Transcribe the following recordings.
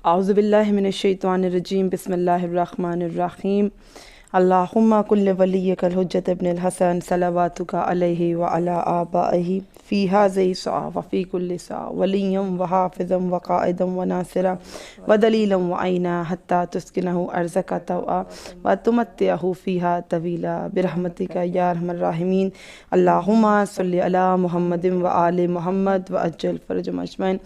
اعوذ باللہ من الشیطان الرجیم بسم اللہ الرحمن الرحیم اللہم کل ولیک الحجت ابن الحسن صلواتک علیہ وعلی آبائہ فی ہذہ الساعہ وفی کل ساعہ ولیا وحافظا وقائدا وناصرا ودلیلا وعینا حتی تسکنہ ارضک طوعا وتمتعہ فیہا طویلا برحمتک یا ارحم الراحمین اللہم صلی علی محمد وآل محمد وعجل فرجہم اجمعین۔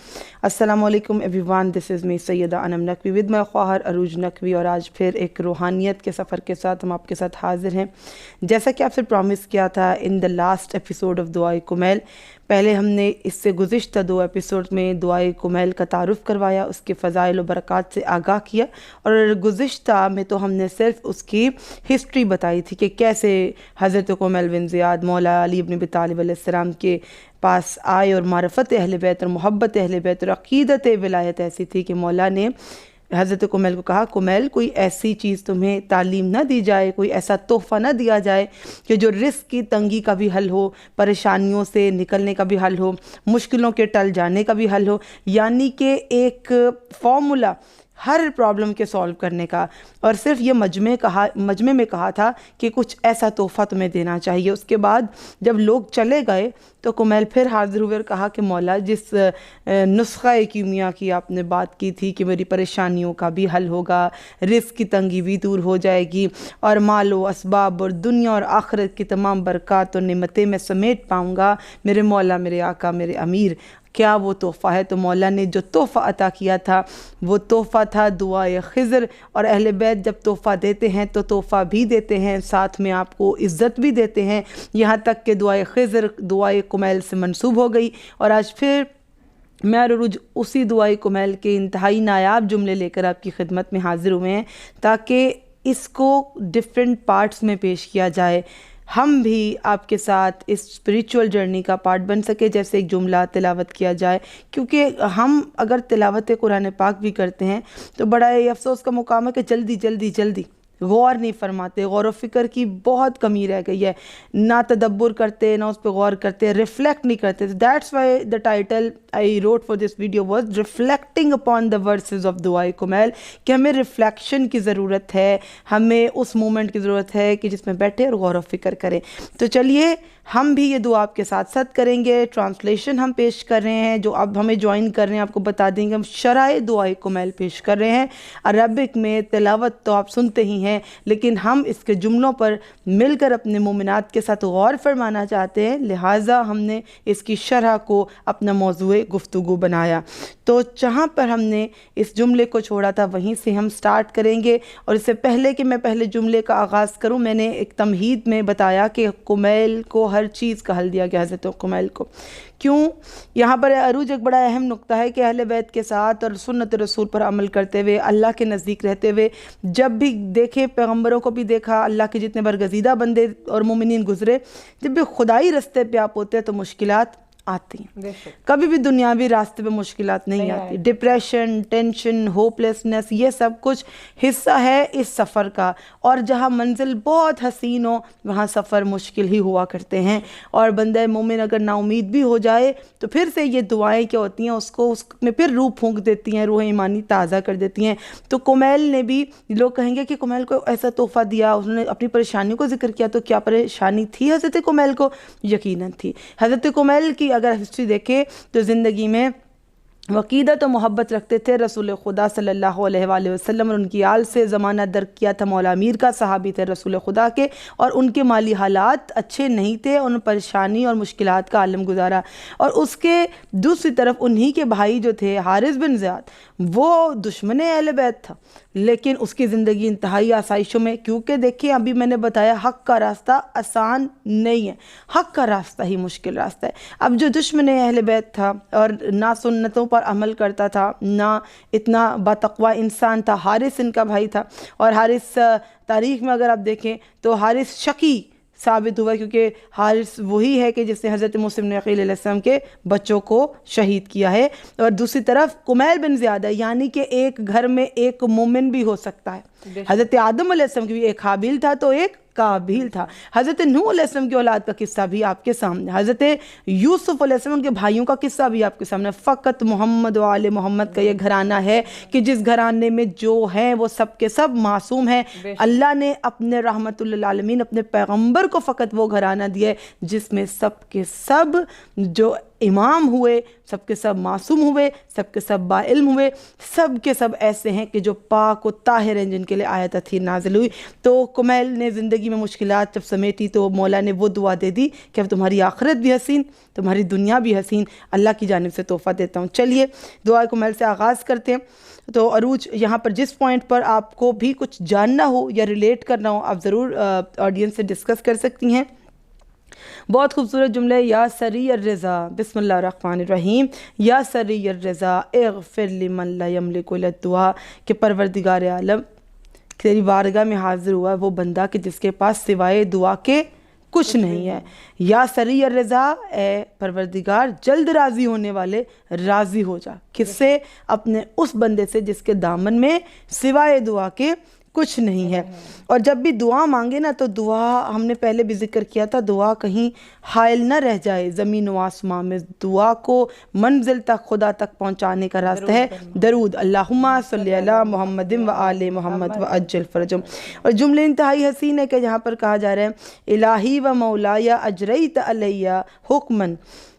السلام علیکم every this is me Syeda Anam Naqvi with my خواہر عروج نقوی، اور آج پھر ایک روحانیت کے سفر کے ساتھ ہم آپ کے ساتھ حاضر ہیں۔ جیسا کہ آپ سے پرومس کیا تھا ان دا لاسٹ ایپیسوڈ آف دعائے کمیل، پہلے ہم نے اس سے گزشتہ 2 ایپیسوڈ میں دعائے کمیل کا تعارف کروایا، اس کے فضائل و برکات سے آگاہ کیا، اور گزشتہ میں تو ہم نے صرف اس کی ہسٹری بتائی تھی کہ کیسے حضرت کمیل بن زیاد مولا علی بن ابی طالب علیہ السلام کے پاس آئے، اور معرفت اہل بیت اور محبت اہل بیت اور عقیدت ولایت ایسی تھی کہ مولا نے حضرت کمیل کو کہا، کمیل کوئی ایسی چیز تمہیں تعلیم نہ دی جائے، کوئی ایسا تحفہ نہ دیا جائے کہ جو رزق کی تنگی کا بھی حل ہو، پریشانیوں سے نکلنے کا بھی حل ہو، مشکلوں کے ٹل جانے کا بھی حل ہو، یعنی کہ ایک فارمولا ہر پرابلم کے سولو کرنے کا۔ اور صرف یہ مجمع میں کہا تھا کہ کچھ ایسا تحفہ تمہیں دینا چاہیے۔ اس کے بعد جب لوگ چلے گئے تو کمیل پھر حاضر ہوئے اور کہا کہ مولا جس نسخہ کیمیا کی آپ نے بات کی تھی کہ میری پریشانیوں کا بھی حل ہوگا، رزق کی تنگی بھی دور ہو جائے گی، اور مال و اسباب اور دنیا اور آخرت کی تمام برکات اور نعمتیں میں سمیٹ پاؤں گا، میرے مولا، میرے آقا، میرے امیر، کیا وہ تحفہ ہے؟ تو مولا نے جو تحفہ عطا کیا تھا وہ تحفہ تھا دعائے خضر۔ اور اہل بیت جب تحفہ دیتے ہیں تو تحفہ بھی دیتے ہیں، ساتھ میں آپ کو عزت بھی دیتے ہیں، یہاں تک کہ دعائے خضر دعائے کمیل سے منسوب ہو گئی۔ اور آج پھر میں اور عروج اسی دعائے کمیل کے انتہائی نایاب جملے لے کر آپ کی خدمت میں حاضر ہوئے ہیں تاکہ اس کو ڈفرینٹ پارٹس میں پیش کیا جائے، ہم بھی آپ کے ساتھ اس اسپریچول جرنی کا پارٹ بن سکے۔ جیسے ایک جملہ تلاوت کیا جائے، کیونکہ ہم اگر تلاوت قرآن پاک بھی کرتے ہیں تو بڑا افسوس کا مقام ہے کہ جلدی غور نہیں فرماتے، غور و فکر کی بہت کمی رہ گئی ہے، نہ تدبر کرتے، نہ اس پہ غور کرتے، ریفلیکٹ نہیں کرتے۔ That's why the title I wrote for this video was reflecting upon the verses of دعائے کمیل، کہ ہمیں ریفلیکشن کی ضرورت ہے، ہمیں اس مومنٹ کی ضرورت ہے کہ جس میں بیٹھے اور غور و فکر کریں۔ تو چلیے ہم بھی یہ دعا آپ کے ساتھ ساتھ کریں گے، ٹرانسلیشن ہم پیش کر رہے ہیں، جو اب ہمیں جوائن کر رہے ہیں آپ کو بتا دیں گے ہم شرح دعائے کمیل پیش کر رہے ہیں۔ عربک میں تلاوت تو آپ سنتے ہی ہیں، لیکن ہم اس کے جملوں پر مل کر اپنے مومنات کے ساتھ غور فرمانا چاہتے ہیں، لہٰذا ہم نے اس کی شرح کو اپنا موضوع گفتگو بنایا۔ تو جہاں پر ہم نے اس جملے کو چھوڑا تھا وہیں سے ہم سٹارٹ کریں گے۔ اور اس سے پہلے کہ میں پہلے جملے کا آغاز کروں، میں نے ایک تمہید میں بتایا کہ کمیل کو ہر چیز کا حل دیا گیا، حضرت کمیل کو کیوں؟ یہاں پر عروج ایک بڑا اہم نقطہ ہے کہ اہل بیت کے ساتھ اور سنت رسول پر عمل کرتے ہوئے، اللہ کے نزدیک رہتے ہوئے، جب بھی دیکھے پیغمبروں کو بھی دیکھا، اللہ کے جتنے برگزیدہ بندے اور مومنین گزرے، جب بھی خدائی رستے پہ آپ ہوتے ہیں تو مشکلات آتی ہیں، کبھی بھی دنیاوی راستے پہ مشکلات نہیں آتی۔ ڈپریشن، ٹینشن، ہوپلیسنس، یہ سب کچھ حصہ ہے اس سفر کا، اور جہاں منزل بہت حسین ہو وہاں سفر مشکل ہی ہوا کرتے ہیں۔ اور بندہ مومن اگر نا امید بھی ہو جائے تو پھر سے یہ دعائیں کیا ہوتی ہیں، اس میں پھر روح پھونک دیتی ہیں، روح ایمانی تازہ کر دیتی ہیں۔ تو کمیل نے بھی، لوگ کہیں گے کہ کمیل کو ایسا تحفہ دیا، اس نے اپنی پریشانیوں کو ذکر کیا، تو کیا پریشانی تھی حضرت کمیل کو؟ یقیناً تھی۔ حضرت کمیل کی اگر ہسٹری دیکھیں تو زندگی میں عقیدت و محبت رکھتے تھے رسول خدا صلی اللہ علیہ وآلہ وسلم، اور ان کی آل سے زمانہ درک کیا تھا، مولا امیر کا صحابی تھے رسول خدا کے، اور ان کے مالی حالات اچھے نہیں تھے، ان پریشانی اور مشکلات کا عالم گزارا۔ اور اس کے دوسری طرف انہی کے بھائی جو تھے حارث بن زیاد، وہ دشمن اہل بیت تھا، لیکن اس کی زندگی انتہائی آسائشوں میں، کیونکہ دیکھیں ابھی میں نے بتایا حق کا راستہ آسان نہیں ہے، حق کا راستہ ہی مشکل راستہ ہے۔ اب جو دشمن اہل بیت تھا اور نہ سنتوں پر عمل کرتا تھا، نہ اتنا باتقوی انسان تھا، حارث ان کا بھائی تھا، اور حارث تاریخ میں اگر آپ دیکھیں تو حارث شقی ثابت ہوا، کیونکہ حارث وہی ہے کہ جس نے حضرت موسیٰ بن عقیل علیہ السلام کے بچوں کو شہید کیا ہے۔ اور دوسری طرف کمیل بن زیاد ہے، یعنی کہ ایک گھر میں ایک مومن بھی ہو سکتا ہے۔ حضرت آدم علیہ السلام کی بھی ایک حابیل تھا تو ایک قابیل تھا. حضرت نوح علیہ السلام کی اولاد کا قصہ بھی آپ کے سامنے, حضرت یوسف علیہ السلام کے بھائیوں کا قصہ بھی آپ کے سامنے. فقط محمد و آل محمد کا یہ گھرانہ ہے کہ جس گھرانے میں جو ہیں وہ سب کے سب معصوم ہیں. اللہ نے اپنے رحمت للعالمین اپنے پیغمبر کو فقط وہ گھرانہ دیا ہے جس میں سب کے سب جو امام ہوئے, سب کے سب معصوم ہوئے, سب کے سب با علم ہوئے, سب کے سب ایسے ہیں کہ جو پاک و طاہر ہیں, جن کے لیے آیت تطہیر نازل ہوئی. تو کمیل نے زندگی میں مشکلات جب سمیٹی تو مولا نے وہ دعا دے دی کہ اب تمہاری آخرت بھی حسین, تمہاری دنیا بھی حسین, اللہ کی جانب سے تحفہ دیتا ہوں. چلیے دعا کمیل سے آغاز کرتے ہیں. تو عروج یہاں پر جس پوائنٹ پر آپ کو بھی کچھ جاننا ہو یا ریلیٹ کرنا ہو آپ ضرور آڈینس سے ڈسکس کر سکتی ہیں. بہت خوبصورت جملے, یا سری الرضا, بسم اللہ الرحمن الرحیم, یا سری الرضا اغفر لمن لا یملک الا الدعاء, کہ پروردگار عالم تیری بارگاہ میں حاضر ہوا ہے وہ بندہ کہ جس کے پاس سوائے دعا کے کچھ نہیں ہے. یا سری الرضا, اے پروردگار جلد راضی ہونے والے راضی ہو جا. کس سے؟ اپنے اس بندے سے جس کے دامن میں سوائے دعا کے کچھ نہیں ہے. اور جب بھی دعا مانگے نا تو دعا, ہم نے پہلے بھی ذکر کیا تھا, دعا کہیں حائل نہ رہ جائے زمین و آسمان میں. دعا کو منزل تک, خدا تک پہنچانے کا راستہ ہے درود. اللہم صلی علی محمد و آل محمد و عجل فرجہم. اور جملے انتہائی حسین ہے کہ جہاں پر کہا جا رہا ہے الہی و مولایا اجریت علیہ حکمن,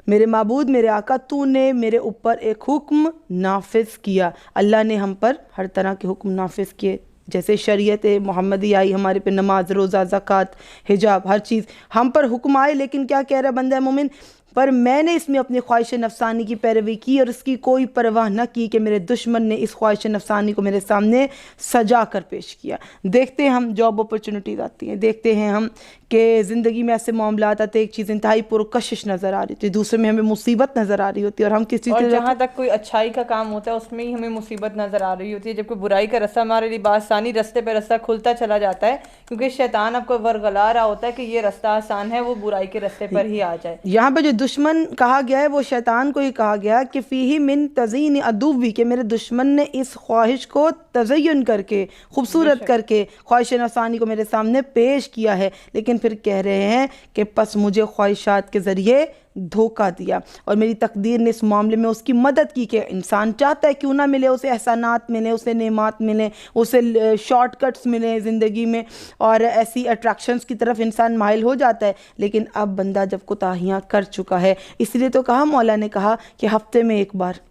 میرے معبود میرے آقا تو نے میرے اوپر ایک حکم نافذ کیا. اللہ نے ہم پر ہر طرح کے حکم نافذ کیے, جیسے شریعت محمدی آئی ہمارے پہ, نماز, روزہ, زکوٰۃ, حجاب, ہر چیز ہم پر حکم آئے. لیکن کیا کہہ رہا بندہ مومن, پر میں نے اس میں اپنی خواہش نفسانی کی پیروی کی اور اس کی کوئی پرواہ نہ کی کہ میرے دشمن نے اس خواہش نفسانی کو میرے سامنے سجا کر پیش کیا. دیکھتے ہیں ہم جاب اپرچونٹیز آتی ہیں, دیکھتے ہیں ہم کہ زندگی میں ایسے معاملات آتے, ایک چیز انتہائی پرکشش نظر آ رہی ہوتی ہے, دوسرے میں ہمیں مصیبت نظر آ رہی ہوتی ہے, اور ہم کس چیز سے جہاں تک کوئی اچھائی کا کام ہوتا ہے اس میں ہی ہمیں مصیبت نظر آ رہی ہوتی ہے, جب کوئی برائی کا رستہ ہمارے لیے بآسانی رستے پہ رستہ کھلتا چلا جاتا ہے, کیونکہ شیطان آپ کو ورغلا رہا ہوتا ہے کہ یہ رستہ آسان ہے, وہ برائی کے رستے پر ہی آ جائے. یہاں پہ جو دشمن کہا گیا ہے وہ شیطان کو ہی کہا گیا کہ فیہ من تزیین عدوی, کہ میرے دشمن نے اس خواہش کو تزین کر کے, خوبصورت کر کے خواہش نفسانی کو میرے سامنے پیش کیا ہے. لیکن پھر کہہ رہے ہیں کہ پس مجھے خواہشات کے ذریعے دھوکہ دیا, اور میری تقدیر نے اس معاملے میں اس کی مدد کی کہ انسان چاہتا ہے کیوں نہ ملے اسے احسانات ملیں, اسے نعمات ملیں, اسے شارٹ کٹس ملیں زندگی میں, اور ایسی اٹریکشنز کی طرف انسان مائل ہو جاتا ہے. لیکن اب بندہ جب کوتاہیاں کر چکا ہے, اس لیے تو کہا مولا نے کہا کہ ہفتے میں ایک بار,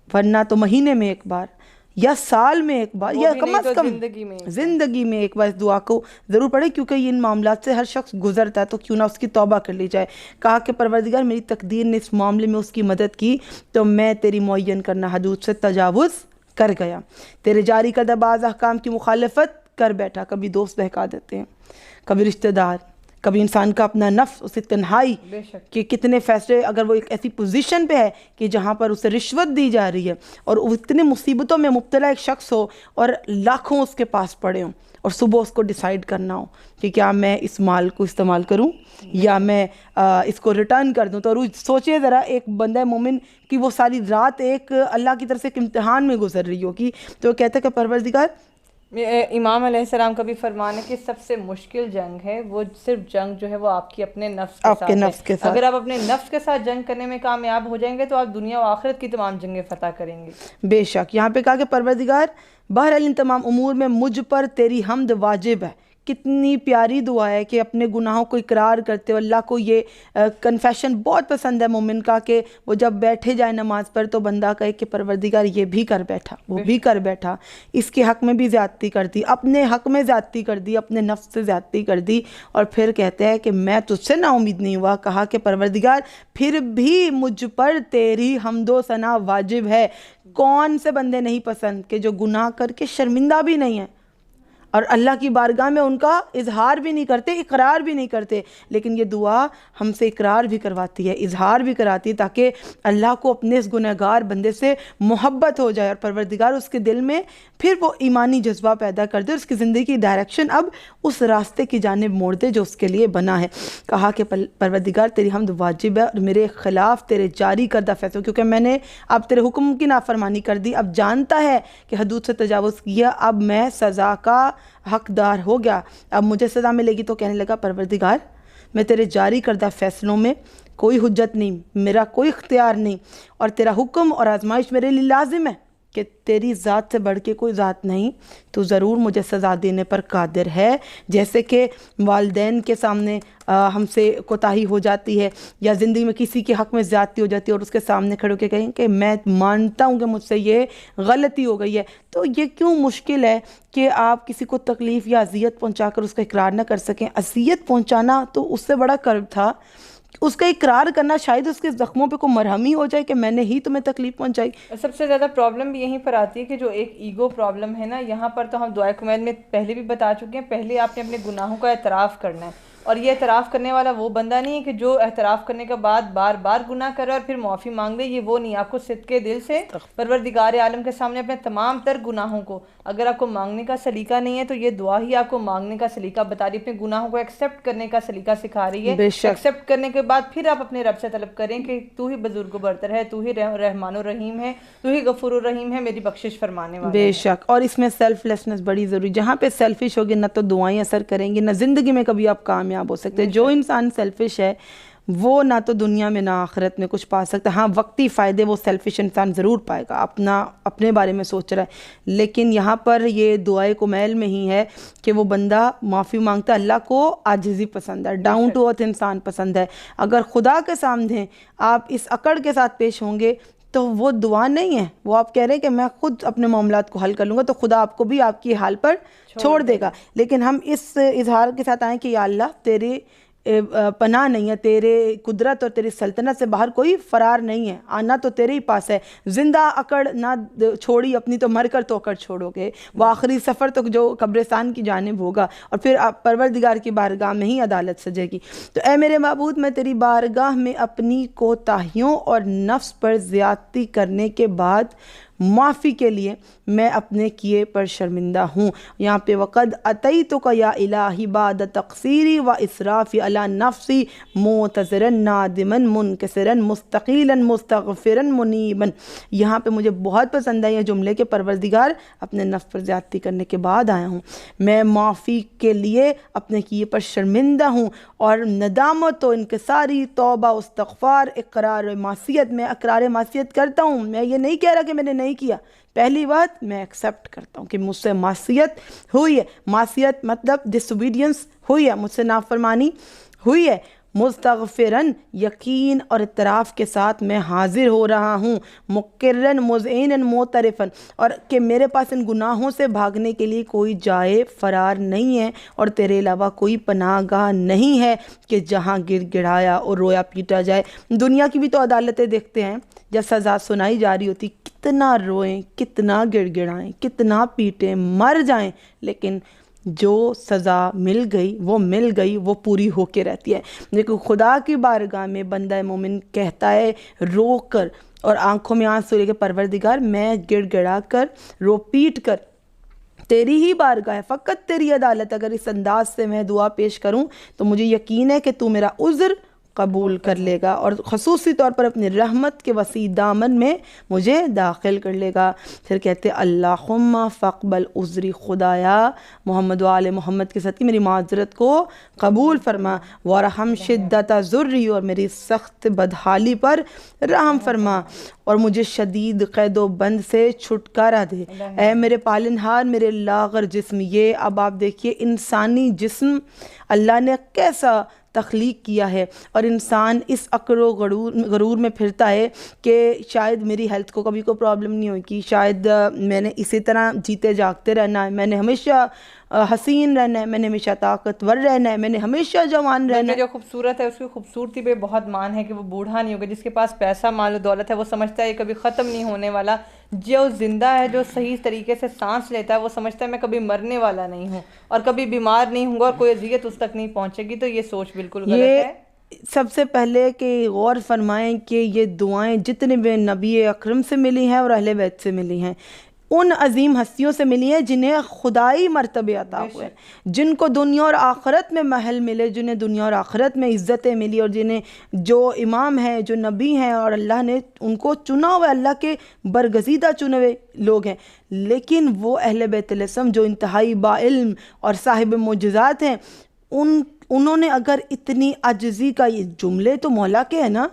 ورنہ تو مہینے میں ایک بار, یا سال میں ایک بار, یا کم از کم زندگی میں ایک بار اس دعا کو ضرور پڑھے, کیونکہ یہ ان معاملات سے ہر شخص گزرتا ہے, تو کیوں نہ اس کی توبہ کر لی جائے. کہا کہ پروردگار میری تقدیر نے اس معاملے میں اس کی مدد کی تو میں تیری معین کرنا حدود سے تجاوز کر گیا, تیرے جاری کردہ بعض احکام کی مخالفت کر بیٹھا. کبھی دوست بہکا دیتے ہیں, کبھی رشتہ دار, کبھی انسان کا اپنا نفس, اسے تنہائی, کہ کتنے فیصلے, اگر وہ ایک ایسی پوزیشن پہ ہے کہ جہاں پر اسے رشوت دی جا رہی ہے, اور وہ اتنے مصیبتوں میں مبتلا ایک شخص ہو اور لاکھوں اس کے پاس پڑے ہوں, اور صبح اس کو ڈیسائیڈ کرنا ہو کہ کیا میں اس مال کو استعمال کروں یا میں اس کو ریٹرن کر دوں. تو سوچئے ذرا ایک بندہ مومن کی وہ ساری رات ایک اللہ کی طرف سے ایک امتحان میں گزر رہی ہوگی, تو وہ کہتا ہے کہ پروردگار, امام علیہ السلام کا بھی فرمان ہے کہ سب سے مشکل جنگ ہے وہ صرف جنگ جو ہے وہ آپ کی اپنے نفس کے ساتھ ہے. اگر آپ اپنے نفس کے ساتھ جنگ کرنے میں کامیاب ہو جائیں گے تو آپ دنیا و آخرت کی تمام جنگیں فتح کریں گے. بے شک یہاں پہ کہا کہ پروردگار بہرحال ان تمام امور میں مجھ پر تیری حمد واجب ہے. کتنی پیاری دعا ہے کہ اپنے گناہوں کو اقرار کرتے ہو. اللہ کو یہ کنفیشن بہت پسند ہے مومن کا, کہ وہ جب بیٹھے جائے نماز پر تو بندہ کہے کہ پروردگار یہ بھی کر بیٹھا, وہ بھی کر بیٹھا, اس کے حق میں بھی زیادتی کر دی, اپنے حق میں زیادتی کر دی, اپنے نفس سے زیادتی کر دی, اور پھر کہتے ہیں کہ میں تجھ سے نا امید نہیں ہوا. کہا کہ پروردگار پھر بھی مجھ پر تیری حمد و ثنا واجب ہے. کون سے بندے نہیں پسند کہ جو گناہ کر کے شرمندہ بھی نہیں ہیں, اور اللہ کی بارگاہ میں ان کا اظہار بھی نہیں کرتے, اقرار بھی نہیں کرتے. لیکن یہ دعا ہم سے اقرار بھی کرواتی ہے, اظہار بھی کراتی ہے, تاکہ اللہ کو اپنے اس گنہگار بندے سے محبت ہو جائے, اور پروردگار اس کے دل میں پھر وہ ایمانی جذبہ پیدا کر دے, اور اس کی زندگی کی ڈائریکشن اب اس راستے کی جانب موڑ دے جو اس کے لیے بنا ہے. کہا کہ پروردگار تیری حمد واجب ہے, اور میرے خلاف تیرے جاری کردہ فیصلوں, کیونکہ میں نے اب تیرے حکم کی نافرمانی کر دی, اب جانتا ہے کہ حدود سے تجاوز کیا, اب میں سزا کا حقدار ہو گیا، اب مجھے سزا ملے گی، تو کہنے لگا پروردگار میں تیرے جاری کردہ فیصلوں میں کوئی حجت نہیں، میرا کوئی اختیار نہیں، اور تیرا حکم اور آزمائش میرے لیے لازم ہے کہ تیری ذات سے بڑھ کے کوئی ذات نہیں، تو ضرور مجھے سزا دینے پر قادر ہے۔ جیسے کہ والدین کے سامنے ہم سے کوتاہی ہو جاتی ہے، یا زندگی میں کسی کے حق میں زیادتی ہو جاتی ہے، اور اس کے سامنے کھڑے ہو کے کہیں کہ میں مانتا ہوں کہ مجھ سے یہ غلطی ہو گئی ہے، تو یہ کیوں مشکل ہے کہ آپ کسی کو تکلیف یا اذیت پہنچا کر اس کا اقرار نہ کر سکیں؟ اذیت پہنچانا تو اس سے بڑا کرب تھا، اس کا اقرار کرنا شاید اس کے زخموں پہ کوئی مرہم ہی ہو جائے کہ میں نے ہی تمہیں تکلیف پہنچائی۔ سب سے زیادہ پرابلم بھی یہیں پر آتی ہے کہ جو ایک ایگو پرابلم ہے نا، یہاں پر تو ہم دعائے کمیل میں پہلے بھی بتا چکے ہیں، پہلے آپ نے اپنے گناہوں کا اعتراف کرنا ہے، اور یہ اعتراف کرنے والا وہ بندہ نہیں ہے کہ جو اعتراف کرنے کے بعد بار بار گناہ کرے اور پھر معافی مانگ لے، یہ وہ نہیں۔ آپ کو صدقے دل سے پروردگار عالم کے سامنے اپنے تمام تر گناہوں کو، اگر آپ کو مانگنے کا سلیقہ نہیں ہے تو یہ دعا ہی آپ کو مانگنے کا سلیقہ بتا رہی ہے، اپنے گناہوں کو ایکسیپٹ کرنے کا سلیقہ سکھا رہی ہے۔ ایکسیپٹ کرنے کے بعد پھر آپ اپنے رب سے طلب کریں کہ تو ہی بزرگ و برتر ہے، تو ہی رحمان الرحیم ہے، تو ہی غفور الرحیم ہے، میری بخشش فرمانے والا ہے۔ بے شک، اور اس میں سیلف لیسنس بڑی ضروری، جہاں پہ سیلفش ہوگی نہ تو دعائیں اثر کریں گی، نہ زندگی میں کبھی آپ کامیاب ہو سکتے۔ جو انسان سیلفش ہے وہ نہ تو دنیا میں نہ آخرت میں کچھ پا سکتا۔ ہاں وقتی فائدے وہ سیلفش انسان ضرور پائے گا، اپنے بارے میں سوچ رہا ہے، لیکن یہاں پر یہ دعائے کمیل میں ہی ہے کہ وہ بندہ معافی مانگتا ہے۔ اللہ کو عاجزی پسند ہے، ڈاؤن ٹو ارتھ انسان پسند ہے۔ اگر خدا کے سامنے آپ اس اکڑ کے ساتھ پیش ہوں گے تو وہ دعا نہیں ہے، وہ آپ کہہ رہے ہیں کہ میں خود اپنے معاملات کو حل کر لوں گا، تو خدا آپ کو بھی آپ کی حال پر چھوڑ دے گا۔ لیکن ہم اس اظہار کے ساتھ آئیں کہ یا اللہ تیرے پناہ نہیں ہے، تیرے قدرت اور تیری سلطنت سے باہر کوئی فرار نہیں ہے، آنا تو تیرے ہی پاس ہے، زندہ اکڑ نہ چھوڑی اپنی تو مر کر تو اکڑ چھوڑو گے، وہ آخری سفر تو جو قبرستان کی جانب ہوگا، اور پھر آپ پروردگار کی بارگاہ میں ہی عدالت سجے گی۔ تو اے میرے معبود، میں تیری بارگاہ میں اپنی کوتاہیوں اور نفس پر زیادتی کرنے کے بعد معافی کے لیے میں اپنے کیے پر شرمندہ ہوں۔ یہاں پہ وقد اتیتک یا الہی بعد تقصیری و اسرافی علی نفسی معتذرا نادما منکسرا مستقیلا مستغفرا منیبا۔ یہاں پہ مجھے بہت پسند ہے یہ جملے کہ پروردگار اپنے نفس پر زیادتی کرنے کے بعد آیا ہوں، میں معافی کے لیے اپنے کیے پر شرمندہ ہوں، اور ندامت و انکساری، توبہ و استغفار، اقرار معصیت، میں اقرار معصیت کرتا ہوں، میں یہ نہیں کہہ رہا کہ میں نے نہیں کیا، پہلی بات میں ایکسیپٹ کرتا ہوں کہ مجھ سے معصیت ہوئی ہے، معصیت مطلب ڈس اوبیڈینس ہوئی ہے، مجھ سے نافرمانی ہوئی ہے، مستغفراً یقین اور اعتراف کے ساتھ میں حاضر ہو رہا ہوں، مقرراً مذعینا معترفاً، اور کہ میرے پاس ان گناہوں سے بھاگنے کے لیے کوئی جائے فرار نہیں ہے، اور تیرے علاوہ کوئی پناہ گاہ نہیں ہے کہ جہاں گر گڑایا اور رویا پیٹا جائے۔ دنیا کی بھی تو عدالتیں دیکھتے ہیں، جب سزا سنائی جا رہی ہوتی کتنا روئیں، کتنا گڑ گڑائیں، کتنا پیٹیں، مر جائیں، لیکن جو سزا مل گئی وہ مل گئی، وہ پوری ہو کے رہتی ہے۔ لیکن خدا کی بارگاہ میں بندہ مومن کہتا ہے رو کر اور آنکھوں میں آنسو لے کے، پروردگار میں گڑ گڑا کر رو پیٹ کر تیری ہی بارگاہ ہے، فقط تیری عدالت، اگر اس انداز سے میں دعا پیش کروں تو مجھے یقین ہے کہ تو میرا عذر قبول کر لے گا، اور خصوصی طور پر اپنی رحمت کے وسیع دامن میں مجھے داخل کر لے گا۔ پھر کہتے اللہم فاقبل عذری، خدایا محمد و آل محمد کے ساتھ کی میری معذرت کو قبول فرما، وارحم شدت ضری، اور میری سخت بدحالی پر رحم فرما، اور مجھے شدید قید و بند سے چھٹکارا دے۔ اے میرے پالنہار، میرے لاغر جسم، یہ اب آپ دیکھیے انسانی جسم اللہ نے کیسا تخلیق کیا ہے، اور انسان اس عقل و غرور میں پھرتا ہے کہ شاید میری ہیلتھ کو کبھی کوئی پرابلم نہیں ہوگی، شاید میں نے اسی طرح جیتے جاگتے رہنا ہے، میں نے ہمیشہ حسین رہنا ہے، میں نے ہمیشہ طاقتور رہنا ہے، میں نے ہمیشہ جوان رہنا ہے۔ جو خوبصورت ہے اس کی خوبصورتی پہ بہت مان ہے کہ وہ بوڑھا نہیں ہوگا، جس کے پاس پیسہ مال و دولت ہے وہ سمجھتا ہے یہ کبھی ختم نہیں ہونے والا، جو زندہ ہے جو صحیح طریقے سے سانس لیتا ہے وہ سمجھتا ہے میں کبھی مرنے والا نہیں ہوں اور کبھی بیمار نہیں ہوں گا اور کوئی اذیت اس تک نہیں پہنچے گی، تو یہ سوچ بالکل غلط ہے۔ سب سے پہلے کہ غور فرمائیں کہ یہ دعائیں جتنے بھی نبی اکرم سے ملی ہیں اور اہل بیت سے ملی ہیں، ان عظیم ہستیوں سے ملی ہیں جنہیں خدائی مرتبے عطا ہوئے، جن کو دنیا اور آخرت میں محل ملے، جنہیں دنیا اور آخرت میں عزتیں ملی، اور جنہیں جو امام ہیں، جو نبی ہیں، اور اللہ نے ان کو چنا ہوا، اللہ کے برگزیدہ چنے ہوئے لوگ ہیں۔ لیکن وہ اہل بیت الاسم جو انتہائی با علم اور صاحب معجزات ہیں، انہوں نے اگر اتنی عاجزی کا، یہ جملے تو مولا کے ہیں نا،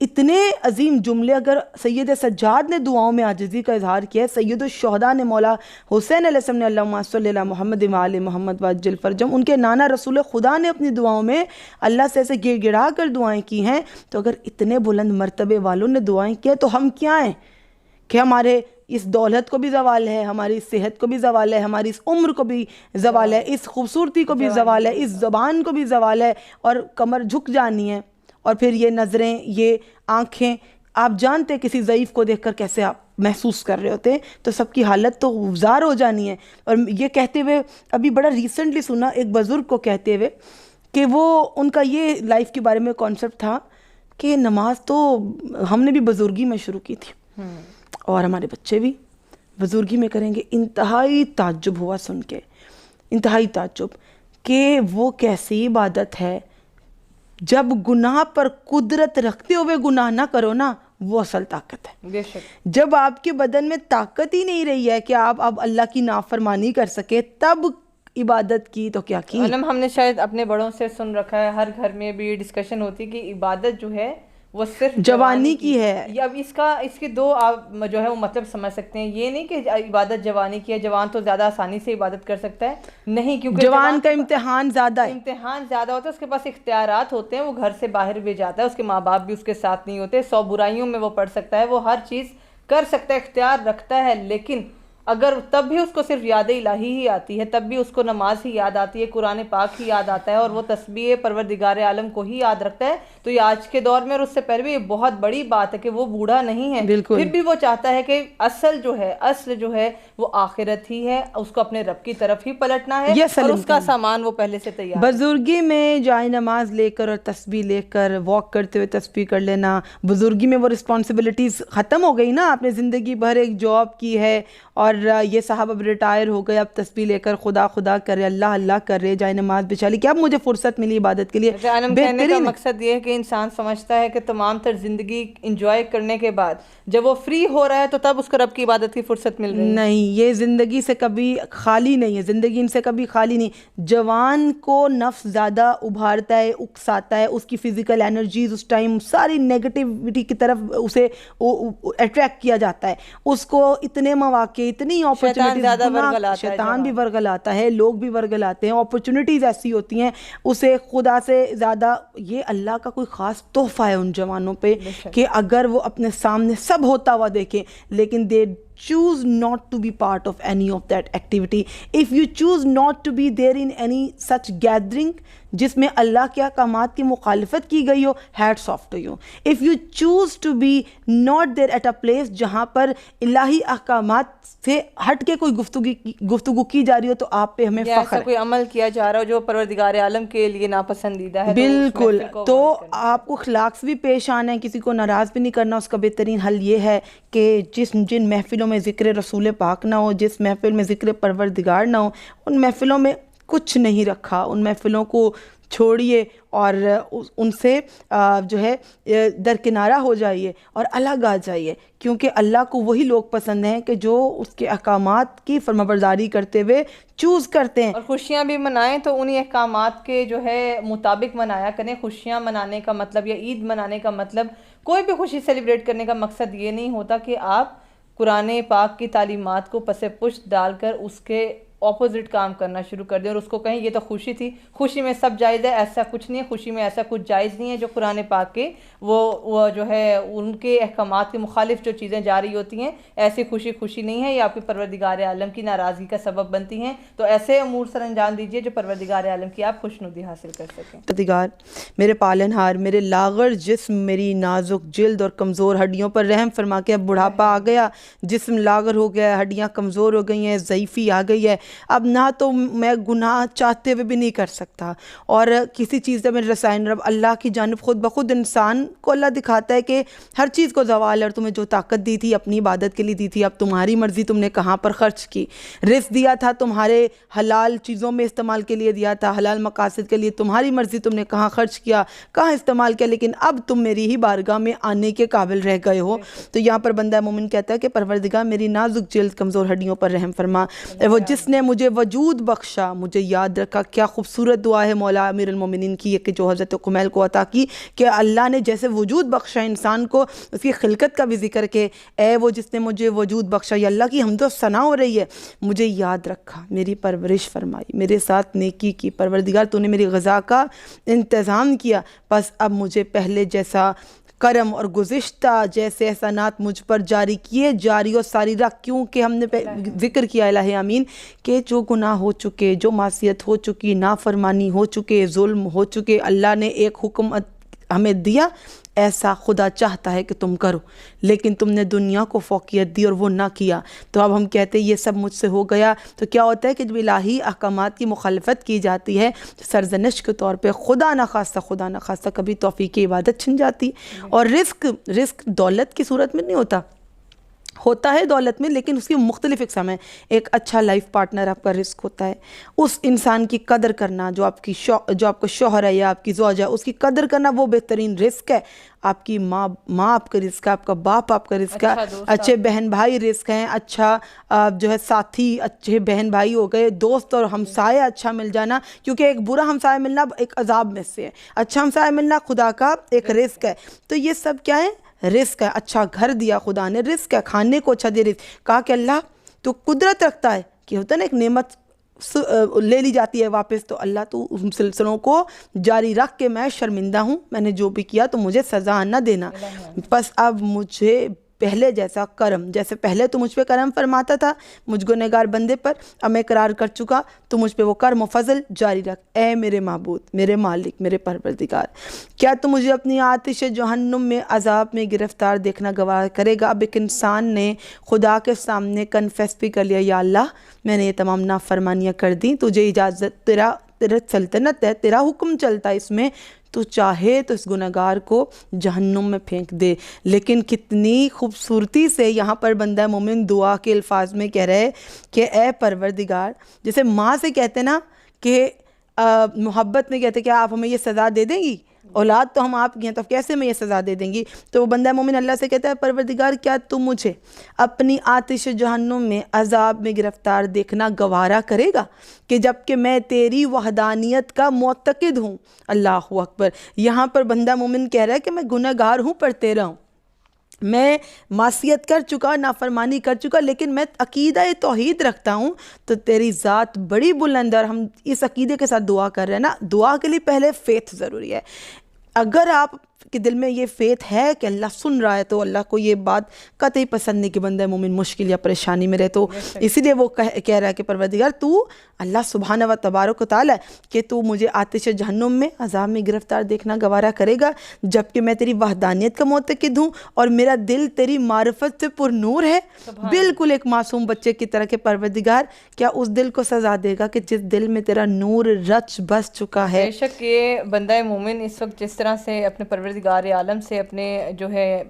اتنے عظیم جملے اگر سید سجاد نے دعاؤں میں عاجزی کا اظہار کیا ہے، سید الشہداء نے مولا حسین علیہ السلام نے اللہم صلی علی محمد وآل محمد وعجل فرجہم، ان کے نانا رسول خدا نے اپنی دعاؤں میں اللہ سے ایسے گڑ گڑا کر دعائیں کی ہیں، تو اگر اتنے بلند مرتبے والوں نے دعائیں کی ہیں تو ہم کیا ہیں کہ ہمارے اس دولت کو بھی زوال ہے، ہماری صحت کو بھی زوال ہے، ہماری اس عمر کو بھی زوال ہے، اس خوبصورتی کو بھی زوال ہے، اس زبان کو بھی زوال ہے، اور کمر جھک جانی ہے، اور پھر یہ نظریں، یہ آنکھیں، آپ جانتے کسی ضعیف کو دیکھ کر کیسے آپ محسوس کر رہے ہوتے ہیں، تو سب کی حالت تو گزار ہو جانی ہے۔ اور یہ کہتے ہوئے ابھی بڑا ریسنٹلی سنا ایک بزرگ کو کہتے ہوئے کہ وہ ان کا یہ لائف کے بارے میں کانسیپٹ تھا کہ نماز تو ہم نے بھی بزرگی میں شروع کی تھی اور ہمارے بچے بھی بزرگی میں کریں گے۔ انتہائی تعجب ہوا سن کے، انتہائی تعجب کہ وہ کیسی عبادت ہے جب گناہ پر قدرت رکھتے ہوئے گناہ نہ کرو نا، وہ اصل طاقت ہے۔ بے شک جب آپ کے بدن میں طاقت ہی نہیں رہی ہے کہ آپ اب اللہ کی نافرمانی کر سکے، تب عبادت کی تو کیا کی۔ ہم نے شاید اپنے بڑوں سے سن رکھا ہے، ہر گھر میں بھی ڈسکشن ہوتی کہ عبادت جو ہے وہ صرف جوانی کی ہے۔ اب اس کے دو آپ جو ہے وہ مطلب سمجھ سکتے ہیں، یہ نہیں کہ عبادت جوانی کی ہے، جوان تو زیادہ آسانی سے عبادت کر سکتا ہے، نہیں، کیونکہ جوان کا امتحان زیادہ ہے، امتحان زیادہ ہوتا ہے، اس کے پاس اختیارات ہوتے ہیں، وہ گھر سے باہر بھی جاتا ہے، اس کے ماں باپ بھی اس کے ساتھ نہیں ہوتے، 100 برائیوں میں وہ پڑ سکتا ہے، وہ ہر چیز کر سکتا ہے، اختیار رکھتا ہے، لیکن اگر تب بھی اس کو صرف یاد الہی ہی آتی ہے، تب بھی اس کو نماز ہی یاد آتی ہے، قرآن پاک ہی یاد آتا ہے، اور وہ تسبیح پروردگار عالم کو ہی یاد رکھتا ہے، تو یہ آج کے دور میں اور اس سے پہلے بھی یہ بہت بڑی بات ہے کہ وہ بوڑھا نہیں ہے، پھر بھی وہ چاہتا ہے کہ اصل جو ہے وہ آخرت ہی ہے، اس کو اپنے رب کی طرف ہی پلٹنا ہے، اور اس کا سامان وہ پہلے سے تیار ہے۔ بزرگی میں جائے نماز لے کر اور تسبیح لے کر واک کرتے ہوئے تسبیح کر لینا، بزرگی میں وہ رسپانسبلٹیز ختم ہو گئی نا، آپ نے زندگی بھر ایک جاب کی ہے، اور یہ صاحب اب ریٹائر ہو گئے، اب تسبیح لے کر خدا خدا کر رہے، اللہ اللہ کر رہے، جائے نماز بچھا لی کہ اب مجھے فرصت ملی عبادت کے لیے۔ کہنے کا مقصد یہ ہے کہ انسان سمجھتا ہے کہ تمام تر زندگی انجوائے کرنے کے بعد جب وہ فری ہو رہا ہے تو تب اس کو رب کی عبادت کی فرصت مل رہی ہے۔ نہیں، یہ زندگی سے کبھی خالی نہیں ہے، زندگی ان سے کبھی خالی نہیں۔ جوان کو نفس زیادہ ابھارتا ہے، اکساتا ہے، اس کی فزیکل انرجیز اس ٹائم ساری نیگیٹیوٹی کی طرف اسے اٹریکٹ کیا جاتا ہے، اس کو اتنے مواقع، اتنی اپرچونٹیز، شیطان بھی ورگلاتا ہے، لوگ بھی ورگلاتے ہیں، اپرچونٹیز ایسی ہوتی ہیں، اسے خدا سے زیادہ، یہ اللہ کا کوئی خاص تحفہ ہے ان جوانوں پہ کہ اگر وہ اپنے سامنے سب ہوتا ہوا دیکھیں، لیکن they choose not to be part of any of that activity. If you choose not to be there in any such gathering جس میں اللہ کے احکامات کی مخالفت کی گئی ہو، hats off to you. If you choose to be not there at a place جہاں پر الہی احکامات سے ہٹ کے کوئی گفتگو کی جا رہی ہو، تو آپ پہ ہمیں فخر ہے، ایسا کوئی عمل کیا جا رہا ہو جو پروردگار عالم کے لیے ناپسندیدہ ہے، بالکل، تو آپ کو اخلاق سے بھی پیش آنا ہے، کسی کو ناراض بھی نہیں کرنا۔ اس کا بہترین حل یہ ہے کہ جن محفلوں میں ذکر رسول پاک نہ ہو، جس محفل میں ذکر پروردگار نہ ہو، ان محفلوں میں کچھ نہیں رکھا، ان محفلوں کو چھوڑیے اور ان سے جو ہے درکنارہ ہو جائیے اور الگ آ جائیے، کیونکہ اللہ کو وہی لوگ پسند ہیں کہ جو اس کے احکامات کی فرمانبرداری کرتے ہوئے چوز کرتے ہیں۔ اور خوشیاں بھی منائیں تو انہی احکامات کے جو ہے مطابق منایا کریں۔ خوشیاں منانے کا مطلب یا عید منانے کا مطلب، کوئی بھی خوشی سیلیبریٹ کرنے کا مقصد یہ نہیں ہوتا کہ آپ قرآن پاک کی تعلیمات کو پس پشت ڈال کر اس کے اپوزٹ کام کرنا شروع کر دیں اور اس کو کہیں یہ تو خوشی تھی، خوشی میں سب جائز ہے، ایسا کچھ نہیں ہے، خوشی میں ایسا کچھ جائز نہیں ہے۔ جو قرآن پاک کے وہ جو ہے ان کے احکامات کے مخالف جو چیزیں جاری ہوتی ہیں، ایسی خوشی نہیں ہے، یہ آپ کے پروردگار عالم کی ناراضگی کا سبب بنتی ہیں، تو ایسے امور سر انجام دیجئے جو پروردگار عالم کی آپ خوشنودی حاصل کر سکیں۔ پروردگار میرے پالنہار، میرے لاغر جسم، میری نازک جلد اور کمزور ہڈیوں پر رحم فرما کے، اب بڑھاپا آ گیا، جسم لاغر ہو گیا، ہڈیاں کمزور ہو گئی ہیں، ضعیفی آ گئی ہے، اب نہ تو میں گناہ چاہتے ہوئے بھی نہیں کر سکتا، اور کسی چیز سے میں رسائن رب اللہ کی جانب خود بخود انسان کو اللہ دکھاتا ہے کہ ہر چیز کو زوال ہے، اور تمہیں جو طاقت دی تھی اپنی عبادت کے لیے دی تھی، اب تمہاری مرضی تم نے کہاں پر خرچ کی، رزق دیا تھا تمہارے حلال چیزوں میں استعمال کے لیے دیا تھا، حلال مقاصد کے لیے، تمہاری مرضی تم نے کہاں خرچ کیا، کہاں استعمال کیا، لیکن اب تم میری ہی بارگاہ میں آنے کے قابل رہ گئے ہو۔ تو یہاں پر بندہ مومن کہتا ہے کہ پروردگار میری نازک جلد کمزور ہڈیوں پر رحم فرما، وہ جس نے مجھے وجود بخشا، مجھے یاد رکھا۔ کیا خوبصورت دعا ہے مولا امیر المومنین کی، کہ جو حضرت قمیل کو عطا کی، کہ اللہ نے جیسے وجود بخشا انسان کو، اس کی خلقت کا بھی ذکر کہ اے وہ جس نے مجھے وجود بخشا، یہ اللہ کی حمد و ثنا ہو رہی ہے، مجھے یاد رکھا، میری پرورش فرمائی، میرے ساتھ نیکی کی، پروردگار تو نے میری غذا کا انتظام کیا، بس اب مجھے پہلے جیسا کرم اور گزشتہ جیسے احسانات مجھ پر جاری کیے، جاری و ساری رکھ، کیونکہ ہم نے ذکر کیا الہ امین کہ جو گناہ ہو چکے، جو معصیت ہو چکی، نافرمانی ہو چکے، ظلم ہو چکے، اللہ نے ایک حکم ہمیں دیا، ایسا خدا چاہتا ہے کہ تم کرو، لیکن تم نے دنیا کو فوقیت دی اور وہ نہ کیا، تو اب ہم کہتے ہیں یہ سب مجھ سے ہو گیا۔ تو کیا ہوتا ہے کہ جب الہی احکامات کی مخالفت کی جاتی ہے تو سرزنش کے طور پہ خدا نہ خواستہ کبھی توفیق عبادت چھن جاتی، اور رزق دولت کی صورت میں نہیں ہوتا ہے دولت میں، لیکن اس کی مختلف اقسام ہیں۔ ایک اچھا لائف پارٹنر آپ کا رزق ہوتا ہے، اس انسان کی قدر کرنا جو آپ کا شوہر ہے یا آپ کی زوجہ ہے، اس کی قدر کرنا وہ بہترین رزق ہے۔ آپ کی ماں آپ کا رزق ہے، آپ کا باپ آپ کا رزق ہے، اچھے بہن بھائی رزق ہیں، اچھا جو ہے ساتھی، اچھے بہن بھائی ہو گئے، دوست اور ہمسایہ اچھا مل جانا، کیونکہ ایک برا ہمسایہ ملنا ایک عذاب میں سے ہے، اچھا ہمسایہ ملنا خدا کا ایک رزق ہے۔ تو یہ سب کیا ہے؟ رزق ہے۔ اچھا گھر دیا خدا نے، رزق ہے، کھانے کو اچھا دے، رزق۔ کہا کہ اللہ تو قدرت رکھتا ہے، کہ ہوتا ہے نا ایک نعمت لے لی جاتی ہے واپس، تو اللہ تو ان سلسلوں کو جاری رکھ کے میں شرمندہ ہوں، میں نے جو بھی کیا تو مجھے سزا نہ دینا، بس اب مجھے پہلے جیسا کرم، جیسے پہلے تو مجھ پہ کرم فرماتا تھا مجھ گنہگار بندے پر، اب میں اقرار کر چکا تو مجھ پہ وہ کرم و فضل جاری رکھ، اے میرے معبود، میرے مالک، میرے پروردگار، کیا تو مجھے اپنی آتش جہنم میں عذاب میں گرفتار دیکھنا گوارا کرے گا؟ اب ایک انسان نے خدا کے سامنے کنفیس بھی کر لیا، یا اللہ میں نے یہ تمام نافرمانیاں کر دیں، تجھے اجازت، تیرا سلطنت ہے، تیرا حکم چلتا ہے اس میں، تو چاہے تو اس گنہگار کو جہنم میں پھینک دے۔ لیکن کتنی خوبصورتی سے یہاں پر بندہ مومن دعا کے الفاظ میں کہہ رہے کہ اے پروردگار، جیسے ماں سے کہتے نا کہ محبت میں کہتے کہ آپ ہمیں یہ سزا دے دیں گی، اولاد تو ہم آپ کی ہیں تو کیسے میں یہ سزا دے دیں گی؟ تو وہ بندہ مومن اللہ سے کہتا ہے پروردگار کیا تو مجھے اپنی آتش جہنم میں عذاب میں گرفتار دیکھنا گوارا کرے گا، کہ جب کہ میں تیری وحدانیت کا معتقد ہوں۔ اللہ اکبر۔ یہاں پر بندہ مومن کہہ رہا ہے کہ میں گنہگار ہوں پر تیرا ہوں، میں معصیت کر چکا، نافرمانی کر چکا، لیکن میں عقیدہ توحید رکھتا ہوں، تو تیری ذات بڑی بلند ہے، اور ہم اس عقیدے کے ساتھ دعا کر رہے ہیں نا۔ دعا کے لیے پہلے فیتھ ضروری ہے۔ اگر آپ کے دل میں یہ فیتھ ہے کہ اللہ سن رہا ہے، تو اللہ کو یہ بات قطعی پسند نہیں کہ بندہ مومن مشکل یا پریشانی میں رہے، تو اسی لیے وہ کہہ رہا ہے کہ پروردگار تو اللہ سبحانہ و تبارک و تعالیٰ کہ تو مجھے آتش جہنم میں عذاب میں گرفتار دیکھنا گوارا کرے گا، جبکہ میں تیری وحدانیت کا معتقد ہوں، اور میرا دل تیری معرفت سے پر نور ہے، بالکل ایک معصوم بچے کی طرح کہ پروردگار کیا اس دل کو سزا دے گا کہ جس دل میں تیرا نور رچ بس چکا ہے۔ بے شک یہ بندہ مومن اس وقت جس طرح سے اپنے پروردگار عالم سے اپنے جو ہے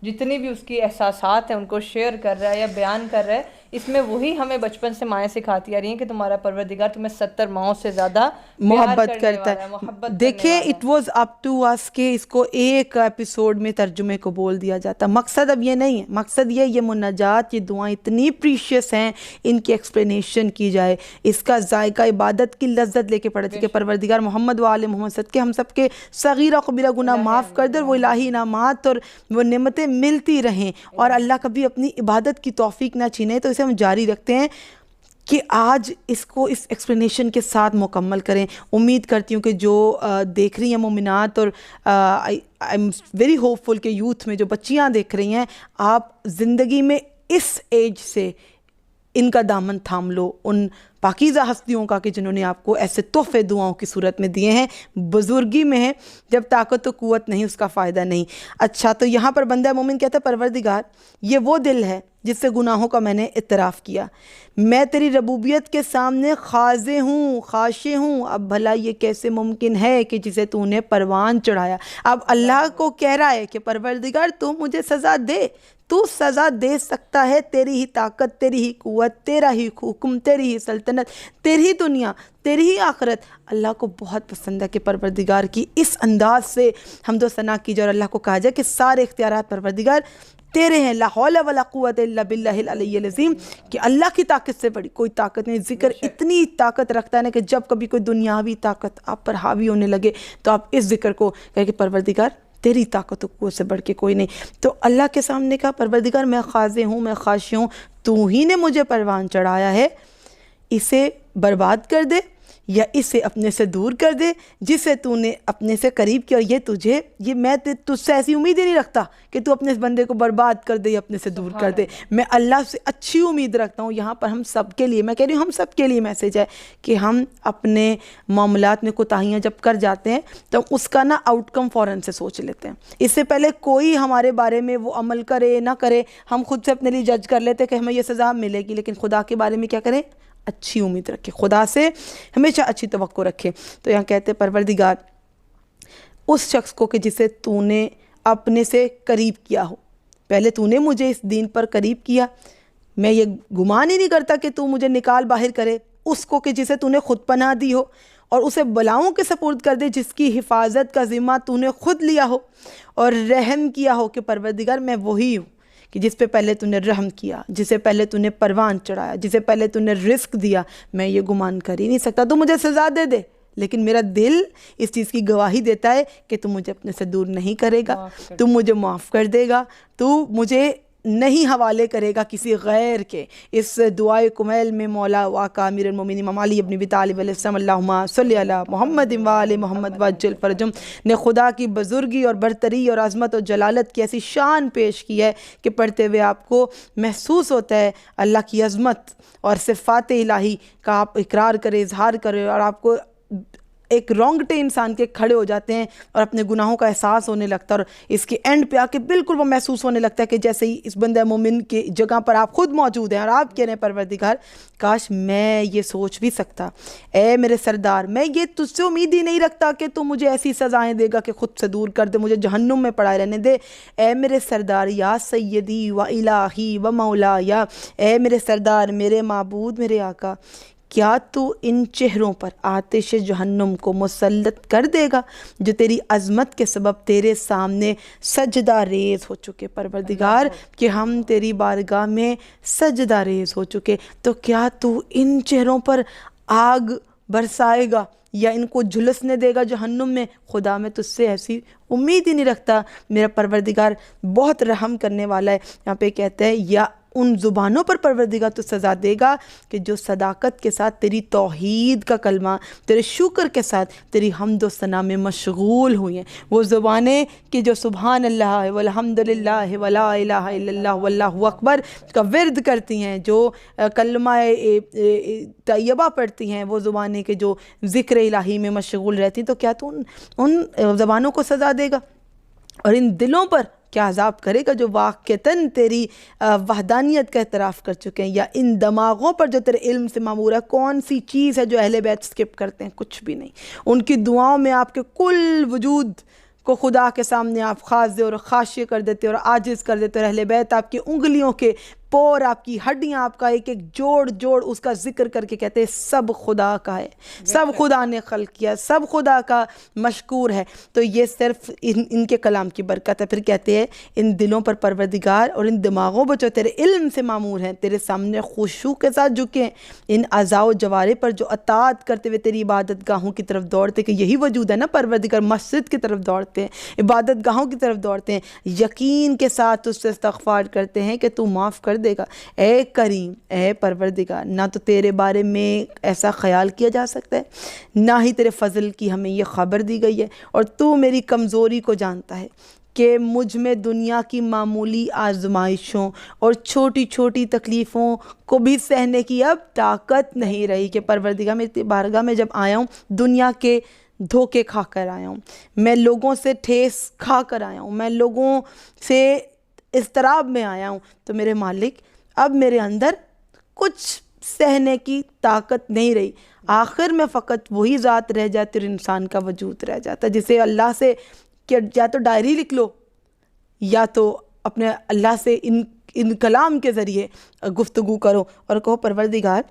جتنی بھی اس کی احساسات ہیں ان کو شیئر کر رہا ہے یا بیان کر رہا ہے، اس میں وہی ہمیں بچپن سے مائیں سکھاتی آ رہی ہیں کہ تمہارا پروردگار تمہیں 70 ماؤں سے زیادہ محبت کرتا ہے۔ دیکھیں اٹ واز اپ ٹو اس کہ اس کو ایک ایپیسوڈ میں ترجمے کو بول دیا جاتا، مقصد اب یہ نہیں ہے، مقصد یہ مناجات، یہ دعائیں اتنی پریشیس ہیں، ان کی ایکسپلینیشن کی جائے، اس کا ذائقہ عبادت کی لذت لے کے پڑھتے کہ پروردگار محمد و آل محمد صدقے ہم سب کے صغیرہ کبیرہ گناہ معاف کر دے، وہ الہی انعامات اور وہ نعمتیں ملتی رہیں، اور اللہ کبھی اپنی عبادت کی توفیق نہ چھینے۔ تو اسے ہم جاری رکھتے ہیں کہ آج اس کو اس ایکسپلینیشن کے ساتھ مکمل کریں۔ امید کرتی ہوں کہ جو دیکھ رہی ہیں مومنات، اور آئی ایم ویری ہوپ فل کہ یوتھ میں جو بچیاں دیکھ رہی ہیں، آپ زندگی میں اس ایج سے ان کا دامن تھام لو، ان پاکیزہ ہستیوں کا کہ جنہوں نے آپ کو ایسے تحفے دعاؤں کی صورت میں دیے ہیں۔ بزرگی میں ہے، جب طاقت و قوت نہیں اس کا فائدہ نہیں۔ اچھا، تو یہاں پر بندہ مومن کہتا ہے پروردگار یہ وہ دل ہے جس سے گناہوں کا میں نے اعتراف کیا، میں تیری ربوبیت کے سامنے خاضع ہوں، خاشع ہوں، اب بھلا یہ کیسے ممکن ہے کہ جسے تو نے پروان چڑھایا۔ اب اللہ کو کہہ رہا ہے کہ پروردگار تو مجھے سزا دے، تو سزا دے سکتا ہے، تیری ہی طاقت، تیری ہی قوت، تیرا ہی حکم، تیری ہی سلطنت، تیری ہی دنیا، تیری ہی آخرت۔ اللہ کو بہت پسند ہے کہ پروردگار کی اس انداز سے حمد و ثنا کی جائے اور اللہ کو کہا جائے کہ سارے اختیارات پروردگار تیرے ہیں، لا حول ولا قوت الا باللہ العلی العظیم، کہ اللہ کی طاقت سے بڑی کوئی طاقت نہیں۔ ذکر اتنی طاقت رکھتا ہے نا کہ جب کبھی کوئی دنیاوی طاقت آپ پر حاوی ہونے لگے تو آپ اس ذکر کو کہے کہ پروردگار تیری طاقت و قوت سے بڑھ کے کوئی نہیں۔ تو اللہ کے سامنے کہا پروردگار میں خاضع ہوں، میں خاشع ہوں، تو ہی نے مجھے پروان چڑھایا ہے، اسے برباد کر دے یا اسے اپنے سے دور کر دے، جسے تو نے اپنے سے قریب کیا۔ یہ میں تجھ سے ایسی امید ہی نہیں رکھتا کہ تو اپنے اس بندے کو برباد کر دے یا اپنے سے دور کر دے، میں اللہ سے اچھی امید رکھتا ہوں۔ یہاں پر ہم سب کے لیے، میں کہہ رہی ہوں ہم سب کے لیے میسیج ہے کہ ہم اپنے معاملات میں کوتاہیاں جب کر جاتے ہیں تو اس کا نا آؤٹ کم فوراً سے سوچ لیتے ہیں، اس سے پہلے کوئی ہمارے بارے میں وہ عمل کرے نہ کرے ہم خود سے اپنے لیے جج کر لیتے کہ ہمیں یہ سزا ملے گی، لیکن خدا کے بارے میں کیا کریں؟ اچھی امید رکھے، خدا سے ہمیشہ اچھی توقع رکھے۔ تو یہاں کہتے ہیں پروردگار اس شخص کو کہ جسے تو نے اپنے سے قریب کیا ہو، پہلے تو نے مجھے اس دین پر قریب کیا، میں یہ گمان ہی نہیں کرتا کہ تو مجھے نکال باہر کرے، اس کو کہ جسے تو نے خود پناہ دی ہو اور اسے بلاؤں کے سپرد کر دے، جس کی حفاظت کا ذمہ تو نے خود لیا ہو اور رحم کیا ہو کہ پروردگار میں وہی ہوں کہ جس پہ پہلے تو نے رحم کیا، جسے پہلے تو نے پروان چڑھایا، جسے پہلے تو نے رزق دیا، میں یہ گمان کر ہی نہیں سکتا۔ تو مجھے سزا دے دے، لیکن میرا دل اس چیز کی گواہی دیتا ہے کہ تو مجھے اپنے سے دور نہیں کرے گا، تو مجھے معاف کر دے گا، تو مجھے نہیں حوالے کرے گا کسی غیر کے۔ اس دعائے کمیل میں مولا واقع امیر المومنین امام علی ابن ابی طالب علیہ السلام اللہم صلی علی محمد و آل محمد وعجل فرجہم نے خدا کی بزرگی اور برتری اور عظمت اور جلالت کی ایسی شان پیش کی ہے کہ پڑھتے ہوئے آپ کو محسوس ہوتا ہے اللہ کی عظمت اور صفات الہی کا آپ اقرار کرے، اظہار کرے، اور آپ کو ایک رونگٹے انسان کے کھڑے ہو جاتے ہیں اور اپنے گناہوں کا احساس ہونے لگتا ہے، اور اس کے اینڈ پہ آ کے بالکل وہ محسوس ہونے لگتا ہے کہ جیسے ہی اس بندہ مومن کی جگہ پر آپ خود موجود ہیں اور آپ کہہ رہے ہیں پروردگار کاش میں یہ سوچ بھی سکتا، اے میرے سردار میں یہ تجھ سے امید ہی نہیں رکھتا کہ تو مجھے ایسی سزائیں دے گا کہ خود سے دور کر دے، مجھے جہنم میں پڑائے رہنے دے۔ اے میرے سردار یا سیدی و الہی و مولا، یا اے میرے سردار، میرے معبود، میرے آقا، کیا تو ان چہروں پر آتش جہنم کو مسلط کر دے گا جو تیری عظمت کے سبب تیرے سامنے سجدہ ریز ہو چکے؟ پروردگار کہ ہم تیری بارگاہ میں سجدہ ریز ہو چکے، تو کیا تو ان چہروں پر آگ برسائے گا یا ان کو جھلسنے دے گا جہنم میں؟ خدا میں تجھ سے ایسی امید ہی نہیں رکھتا، میرا پروردگار بہت رحم کرنے والا ہے۔ یہاں پہ کہتے ہیں یا ان زبانوں پر پروردگار تو سزا دے گا کہ جو صداقت کے ساتھ تیری توحید کا کلمہ، تیرے شکر کے ساتھ تیری حمد و ثنا میں مشغول ہوئی ہیں، وہ زبانیں کہ جو سبحان اللہ والحمدللہ ولا الہ الا اللہ واللہ اکبر کا ورد کرتی ہیں، جو کلمہ طیبہ پڑھتی ہیں، وہ زبانیں کہ جو ذکر الہی میں مشغول رہتی ہیں، تو کیا تو ان زبانوں کو سزا دے گا؟ اور ان دلوں پر کیا عذاب کرے گا جو واقعتاً تیری وحدانیت کا اعتراف کر چکے ہیں؟ یا ان دماغوں پر جو تیرے علم سے معمور ہے، کون سی چیز ہے جو اہل بیت سکپ کرتے ہیں؟ کچھ بھی نہیں۔ ان کی دعاؤں میں آپ کے کل وجود کو خدا کے سامنے آپ خاضع اور خاشع کر دیتے اور عاجز کر دیتے، اور اہل بیت آپ کی انگلیوں کے پور، آپ کی ہڈیاں، آپ کا ایک ایک جوڑ اس کا ذکر کر کے کہتے ہیں سب خدا کا ہے، سب خدا نے خلق کیا، سب خدا کا مشکور ہے۔ تو یہ صرف ان کے کلام کی برکت ہے۔ پھر کہتے ہیں ان دلوں پر پروردگار اور ان دماغوں پر جو تیرے علم سے معمور ہیں، تیرے سامنے خشوع کے ساتھ جھکے ہیں، ان اعضاء و جوارح پر جو اطاعت کرتے ہوئے تیری عبادت گاہوں کی طرف دوڑتے، کہ یہی وجود ہے نا پروردگار، مسجد کی طرف دوڑتے ہیں، عبادت گاہوں کی طرف دوڑتے ہیں، یقین کے ساتھ اس سے استغفار کرتے ہیں کہ تو معاف کر دے گا۔ اے کریم، اے پروردگار، نہ تو تیرے بارے میں ایسا خیال کیا جا سکتا ہے، نہ ہی تیرے فضل کی ہمیں یہ خبر دی گئی ہے، اور تو میری کمزوری کو جانتا ہے، کہ مجھ میں دنیا کی معمولی آزمائشوں اور چھوٹی چھوٹی تکلیفوں کو بھی سہنے کی اب طاقت نہیں رہی، کہ پروردگار میری بارگاہ میں جب آیا ہوں دنیا کے دھوکے کھا کر آیا ہوں، میں لوگوں سے ٹھیس کھا کر آیا ہوں، میں لوگوں سے اضطراب میں آیا ہوں، تو میرے مالک اب میرے اندر کچھ سہنے کی طاقت نہیں رہی۔ آخر میں فقط وہی ذات رہ جاتی اور انسان کا وجود رہ جاتا، جسے اللہ سے کہ یا تو ڈائری لکھ لو یا تو اپنے اللہ سے ان کلام کے ذریعے گفتگو کرو اور کہو پروردگار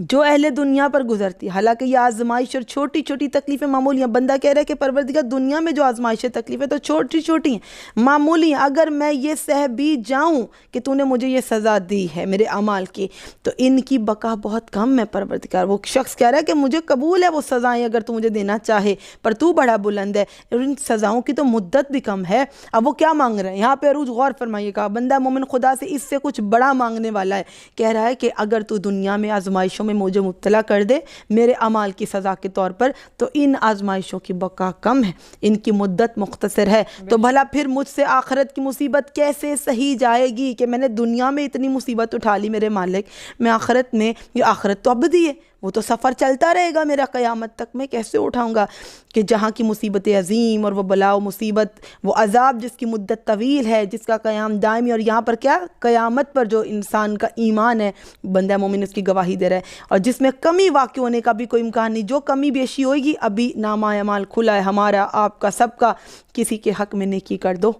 جو اہل دنیا پر گزرتی، حالانکہ یہ آزمائش اور چھوٹی چھوٹی تکلیفیں معمولی ہیں، بندہ کہہ رہا ہے کہ پروردگار دنیا میں جو آزمائشیں تکلیفیں تو چھوٹی چھوٹی ہیں، معمولی ہیں، اگر میں یہ سہ بھی جاؤں کہ تو نے مجھے یہ سزا دی ہے میرے اعمال کی، تو ان کی بقا بہت کم ہے پروردگار۔ وہ شخص کہہ رہا ہے کہ مجھے قبول ہے وہ سزائیں اگر تو مجھے دینا چاہے، پر تو بڑا بلند ہے، اور ان سزاؤں کی تو مدت بھی کم ہے۔ اب وہ کیا مانگ رہے ہیں یہاں پہ عروج غور فرمائیے گا، بندہ مومن خدا سے اس سے کچھ بڑا مانگنے والا ہے، کہہ رہا ہے کہ اگر تو دنیا میں آزمائشوں میں مجھے مبتلا کر دے میرے اعمال کی سزا کے طور پر، تو ان آزمائشوں کی بقا کم ہے، ان کی مدت مختصر ہے، تو بھلا پھر مجھ سے آخرت کی مصیبت کیسے سہی جائے گی کہ میں نے دنیا میں اتنی مصیبت اٹھا لی میرے مالک، میں آخرت میں، یہ آخرت تو ابدی ہے، وہ تو سفر چلتا رہے گا میرا قیامت تک، میں کیسے اٹھاؤں گا کہ جہاں کی مصیبت عظیم اور وہ بلا و مصیبت، وہ عذاب جس کی مدت طویل ہے، جس کا قیام دائمی، اور یہاں پر کیا قیامت پر جو انسان کا ایمان ہے بندہ مومن اس کی گواہی دے رہا ہے، اور جس میں کمی واقع ہونے کا بھی کوئی امکان نہیں، جو کمی بیشی ہوئے گی ابھی نامہ اعمال کھلا ہے ہمارا آپ کا سب کا، کسی کے حق میں نیکی کر دو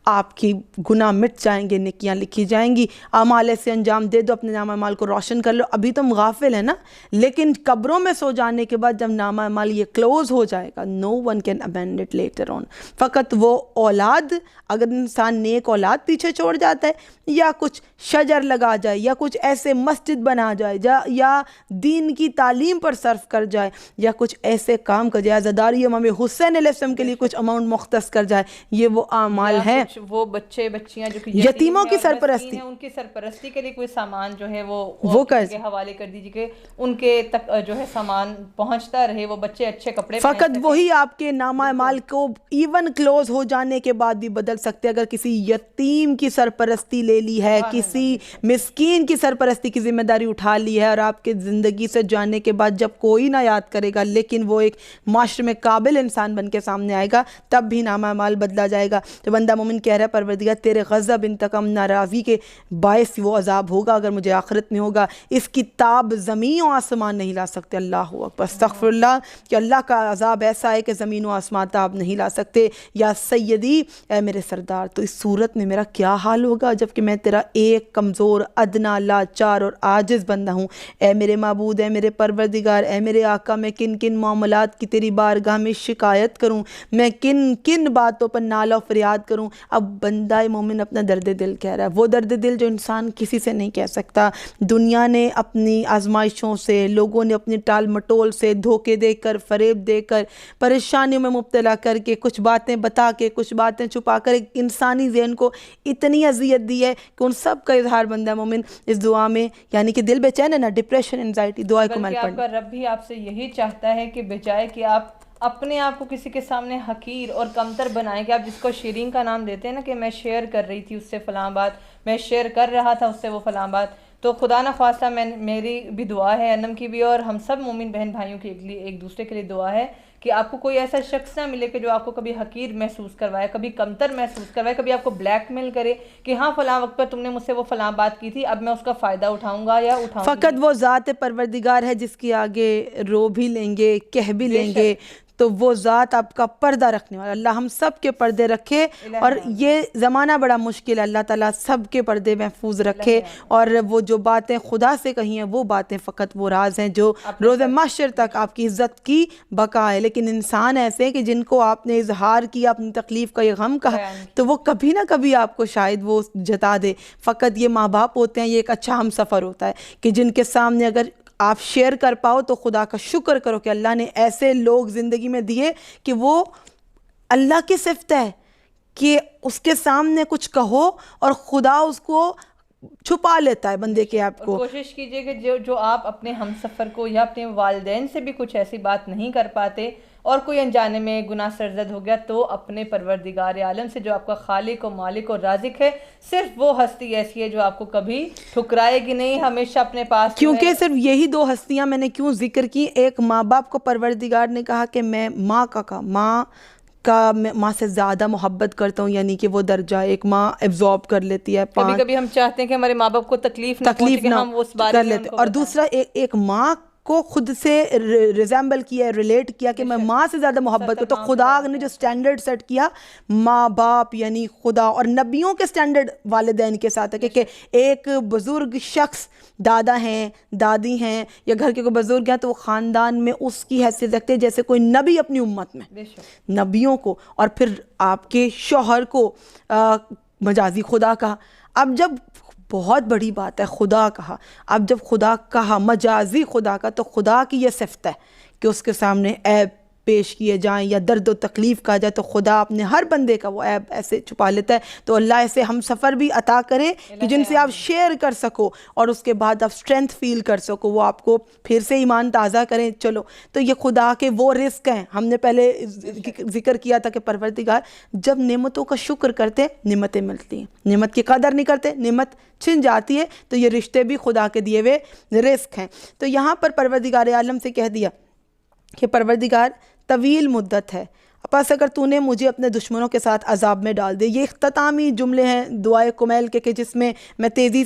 آپ کی گناہ مٹ جائیں گے، نیکیاں لکھی جائیں گی، اعمال سے انجام دے دو، اپنے نامہ اعمال کو روشن کر لو، ابھی تم غافل ہیں نا، لیکن قبروں میں سو جانے کے بعد جب نامہ اعمال یہ کلوز ہو جائے گا، no one can amend it later on، فقط وہ اولاد، اگر انسان نیک اولاد پیچھے چھوڑ جاتا ہے، یا کچھ شجر لگا جائے، یا کچھ ایسے مسجد بنا جائے، یا دین کی تعلیم پر صرف کر جائے، یا کچھ ایسے کام کر جائے، عزاداری امام حسین علیہ السلام کے لیے کچھ اماؤنٹ مختص کر جائے، یہ وہ اعمال ہیں۔ وہ بچے بچیاں جو کہ یتیموں کی سرپرستی ہیں، ان کی سرپرستی کے لیے کوئی سامان جو ہے وہ کے حوالے کر دیجیے کہ ان کے تک جو ہے سامان پہنچتا رہے، وہ بچے اچھے کپڑے فقط وہی آپ کے نامہ اعمال کو ایون کلوز ہو جانے کے بعد بھی بدل سکتے، اگر کسی یتیم کی سرپرستی لے لی ہے، کسی مسکین کی سرپرستی کی ذمہ داری اٹھا لی ہے، اور آپ کے زندگی سے جانے کے بعد جب کوئی نہ یاد کرے گا لیکن وہ ایک معاشرے میں قابل انسان بن کے سامنے آئے گا، تب بھی نامہ اعمال بدلا جائے گا۔ تو بندہ مومن کہہ رہا ہے پروردگار تیرے غضب، انتقام، ناراضی کے باعث وہ عذاب ہوگا اگر مجھے آخرت میں ہوگا، اس کی تاب زمین و آسمان نہیں لا سکتے۔ اللہ اکبر، استغفر اللہ، کہ اللہ کا عذاب ایسا ہے کہ زمین و آسمان تاب نہیں لا سکتے۔ یا سیدی، اے میرے سردار، تو اس صورت میں میرا کیا حال ہوگا جب کہ میں تیرا ایک کمزور، ادنا، لاچار اور عاجز بندہ ہوں۔ اے میرے معبود، اے میرے پروردگار، اے میرے آقا، میں کن کن معاملات کی تیری بارگاہ میں شکایت کروں، میں کن کن باتوں پر نالہ و فریاد کروں۔ اب بندہ مومن اپنا درد دل کہہ رہا ہے، وہ درد دل جو انسان کسی سے نہیں کہہ سکتا۔ دنیا نے اپنی آزمائشوں سے، لوگوں نے اپنی ٹال مٹول سے، دھوکے دے کر، فریب دے کر، پریشانیوں میں مبتلا کر کے، کچھ باتیں بتا کے، کچھ باتیں چھپا کر ایک انسانی ذہن کو اتنی اذیت دی ہے کہ ان سب کا اظہار بندہ مومن اس دعا میں، یعنی کہ دل بے چین ہے نا، ڈپریشن، انزائٹی، دعا کو مل آپ کا رب بھی آپ سے یہی چاہتا ہے کہ بجائے کہ آپ اپنے آپ کو کسی کے سامنے حقیر اور کمتر بنائیں، کہ آپ جس کو شیرین کا نام دیتے ہیں نا، کہ میں شیئر کر رہی تھی اس سے فلاں بات، میں شیئر کر رہا تھا اس سے وہ فلاں بات، تو خدا نہ خواستہ میری بھی دعا ہے، انم کی بھی، اور ہم سب مومن بہن بھائیوں کے لیے، ایک دوسرے کے لیے دعا ہے کہ آپ کو کوئی ایسا شخص نہ ملے کہ جو آپ کو کبھی حقیر محسوس کروائے، کبھی کمتر محسوس کروائے، کبھی آپ کو بلیک میل کرے کہ ہاں فلاں وقت پر تم نے مجھ سے وہ فلاں بات کی تھی، اب میں اس کا فائدہ اٹھاؤں گا یا اٹھاؤں گی۔ فقط وہ ذات پروردگار ہے جس کی آگے رو بھی لیں گے، کہہ بھی لیں گے، تو وہ ذات آپ کا پردہ رکھنے والا، اللہ ہم سب کے پردے رکھے، اور یہ زمانہ بڑا مشکل ہے، اللہ تعالیٰ سب کے پردے محفوظ رکھے، اور وہ جو باتیں خدا سے کہی ہیں وہ باتیں فقط وہ راز ہیں جو روز محشر تک آپ کی عزت کی بقا ہے۔ لیکن انسان ایسے ہیں کہ جن کو آپ نے اظہار کیا، اپنی تکلیف کا یہ غم کہا، تو وہ کبھی نہ کبھی آپ کو شاید وہ جتا دے۔ فقط یہ ماں باپ ہوتے ہیں، یہ ایک اچھا ہم سفر ہوتا ہے کہ جن کے سامنے اگر آپ شیئر کر پاؤ تو خدا کا شکر کرو کہ اللہ نے ایسے لوگ زندگی میں دیے کہ وہ اللہ کی صفت ہے کہ اس کے سامنے کچھ کہو اور خدا اس کو چھپا لیتا ہے بندے کے آپ کو۔ کوشش کیجئے کہ جو آپ اپنے ہم سفر کو یا اپنے والدین سے بھی کچھ ایسی بات نہیں کر پاتے، اور کوئی انجانے میں گناہ سرزد ہو گیا تو اپنے پروردگار عالم سے جو آپ کا خالق و مالک و رازق ہے، صرف وہ ہستی ایسی ہے جو آپ کو کبھی ٹھکرائے گی نہیں، ہمیشہ اپنے پاس. کیونکہ صرف یہی دو ہستیاں میں نے کیوں ذکر کی، ایک ماں باپ کو پروردگار نے کہا کہ میں ماں سے زیادہ محبت کرتا ہوں، یعنی کہ وہ درجہ ایک ماں ایبزارب کر لیتی ہے. کبھی کبھی ہم چاہتے ہیں کہ ہمارے ماں باپ کو تکلیف نہ ہم اس بارے کر لیتے. اور دوسرا ایک ماں کو خود سے ریزمبل کیا، ریلیٹ کیا کہ میں ماں سے زیادہ محبت کرتا ہوں. تو خدا نے جو سٹینڈرڈ سیٹ کیا ماں باپ یعنی خدا، اور نبیوں کے سٹینڈرڈ والدین کے ساتھ ہے کہ ایک بزرگ شخص دادا ہیں، دادی ہیں، یا گھر کے کوئی بزرگ ہیں تو وہ خاندان میں اس کی حیثیت رکھتے ہیں جیسے کوئی نبی اپنی امت میں. نبیوں کو، اور پھر آپ کے شوہر کو مجازی خدا کہا. اب جب بہت بڑی بات ہے خدا کہا، اب جب خدا کہا مجازی خدا کا، تو خدا کی یہ صفت ہے کہ اس کے سامنے عیب پیش کیے جائیں یا درد و تکلیف کہا جائے تو خدا اپنے ہر بندے کا وہ عیب ایسے چھپا لیتا ہے. تو اللہ ایسے ہم سفر بھی عطا کرے کہ جن سے آپ شیئر کر سکو اور اس کے بعد آپ اسٹرینتھ فیل کر سکو، وہ آپ کو پھر سے ایمان تازہ کریں. چلو تو یہ خدا کے وہ رزق ہیں. ہم نے پہلے ذکر کیا تھا کہ پروردگار جب نعمتوں کا شکر کرتے نعمتیں ملتی ہیں، نعمت کی قدر نہیں کرتے نعمت چھن جاتی ہے. تو یہ رشتے بھی خدا کے دیے ہوئے رزق ہیں. تو یہاں پر پروردگار عالم سے کہہ دیا کہ پروردگار طویل مدت ہے، پس اگر تو نے مجھے اپنے دشمنوں کے ساتھ عذاب میں ڈال دے. یہ اختتامی جملے ہیں دعائے کمیل کے کہ جس میں میں تیزی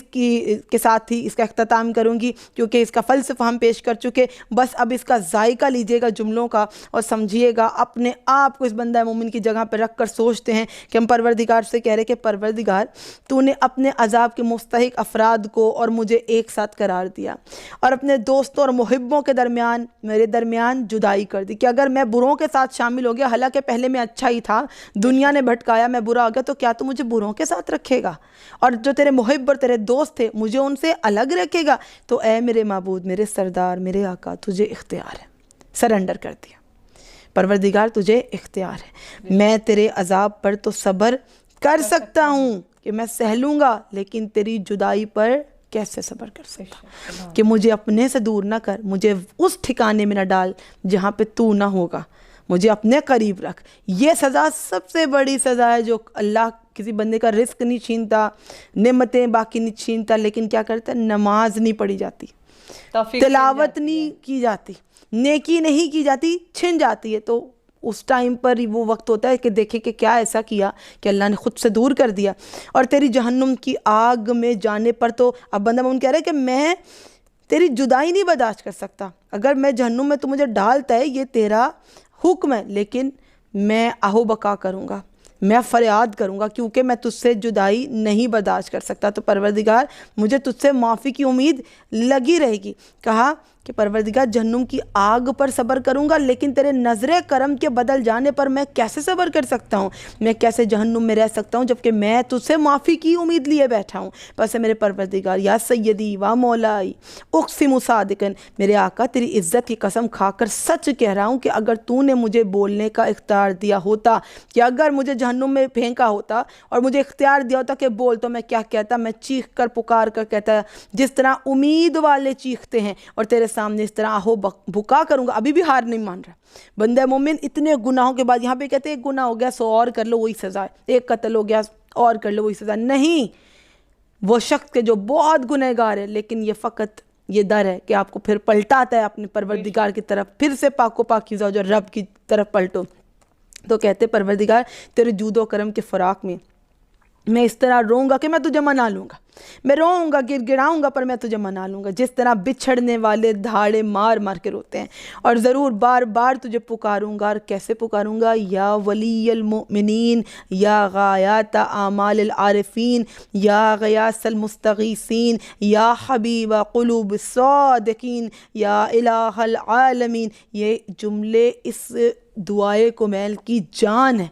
کے ساتھ ہی اس کا اختتام کروں گی کیونکہ اس کا فلسفہ ہم پیش کر چکے. بس اب اس کا ذائقہ لیجئے گا جملوں کا اور سمجھیے گا. اپنے آپ کو اس بندہ مومن کی جگہ پہ رکھ کر سوچتے ہیں کہ ہم پروردگار سے کہہ رہے کہ پروردگار تو نے اپنے عذاب کے مستحق افراد کو اور مجھے ایک ساتھ قرار دیا، اور اپنے دوستوں اور محبوں کے درمیان میرے درمیان جدائی کر دی کہ اگر میں بروں کے ساتھ شامل ہو گیا، حالانکہ پہلے میں اچھا ہی تھا، دنیا نے بھٹکایا، میں برا ہو گیا، تو کیا تو مجھے بروں کے ساتھ رکھے گا؟ اور جو تیرے محب اور تیرے دوست تھے مجھے ان سے الگ رکھے گا؟ تو اے میرے معبود، میرے سردار، میرے آقا، تجھے اختیار ہے. سرنڈر کر دیا. پروردگار تجھے اختیار ہے. میں تیرے عذاب پر تو صبر کر سکتا ہوں کہ میں سہ لوں گا، لیکن تیری جدائی پر کیسے صبر کر سکتا کہ مجھے اپنے سے دور نہ کر، مجھے اس ٹھکانے میں نہ ڈال جہاں پہ تو نہ ہوگا، مجھے اپنے قریب رکھ. یہ سزا سب سے بڑی سزا ہے جو اللہ کسی بندے کا رزق نہیں چھینتا، نعمتیں باقی نہیں چھینتا، لیکن کیا کرتا ہے؟ نماز نہیں پڑھی جاتی، تلاوت نہیں کی جاتی، نیکی نہیں کی جاتی، چھن جاتی ہے. تو اس ٹائم پر وہ وقت ہوتا ہے کہ دیکھیں کہ کیا ایسا کیا کہ اللہ نے خود سے دور کر دیا. اور تیری جہنم کی آگ میں جانے پر تو اب بندہ مومن کہہ رہا ہے کہ میں تیری جدائی نہیں برداشت کر سکتا. اگر میں جہنم میں تو مجھے ڈالتا ہے، یہ تیرا حکم ہے، لیکن میں آہو بقا کروں گا، میں فریاد کروں گا کیونکہ میں تجھ سے جدائی نہیں برداشت کر سکتا. تو پروردگار مجھے تجھ سے معافی کی امید لگی رہے گی. کہا کہ پروردگار جہنم کی آگ پر صبر کروں گا، لیکن تیرے نظر کرم کے بدل جانے پر میں کیسے صبر کر سکتا ہوں؟ میں کیسے جہنم میں رہ سکتا ہوں جبکہ میں تجھ سے معافی کی امید لیے بیٹھا ہوں؟ بس میرے پروردگار یا سیدی و مولائی اقسم صادقاً، میرے آقا تیری عزت کی قسم کھا کر سچ کہہ رہا ہوں کہ اگر تو نے مجھے بولنے کا اختیار دیا ہوتا، کہ اگر مجھے جہنم میں پھینکا ہوتا اور مجھے اختیار دیا ہوتا کہ بول، تو میں کیا کہتا؟ میں چیخ کر پکار کر کہتا جس طرح امید والے چیختے ہیں، اور تیرے سامنے اس طرح آہو بکا کروں گا. ابھی بھی ہار نہیں مان رہا بندہ مومن. اتنے گناہوں کے بعد یہاں پہ کہتے ہیں ایک گناہ ہو گیا سو اور کر لو وہی سزا ہے، ایک قتل ہو گیا اور کر لو وہی سزا. نہیں، وہ شخص کے جو بہت گنہگار ہے لیکن یہ فقط یہ ڈر ہے کہ آپ کو پھر پلٹاتا ہے اپنے پروردگار کی طرف، پھر سے پاک و پاکیزہ جو رب کی طرف پلٹو. تو کہتے پروردگار تیرے جود و کرم کے فراق میں اس طرح روؤں گا کہ میں تجھے منا لوں گا، میں روؤں گا گڑ گڑاؤں گا پر میں تجھے منا لوں گا، جس طرح بچھڑنے والے دھاڑے مار مار کے روتے ہیں. اور ضرور بار بار تجھے پکاروں گا. اور کیسے پکاروں گا؟ یا ولی المؤمنین، یا غایات اعمال العارفین، یا غیاث المستغیثین، یا حبیب قلوب الصادقین، یا الہ العالمین. یہ جملے اس دعائے کمیل کی جان ہے،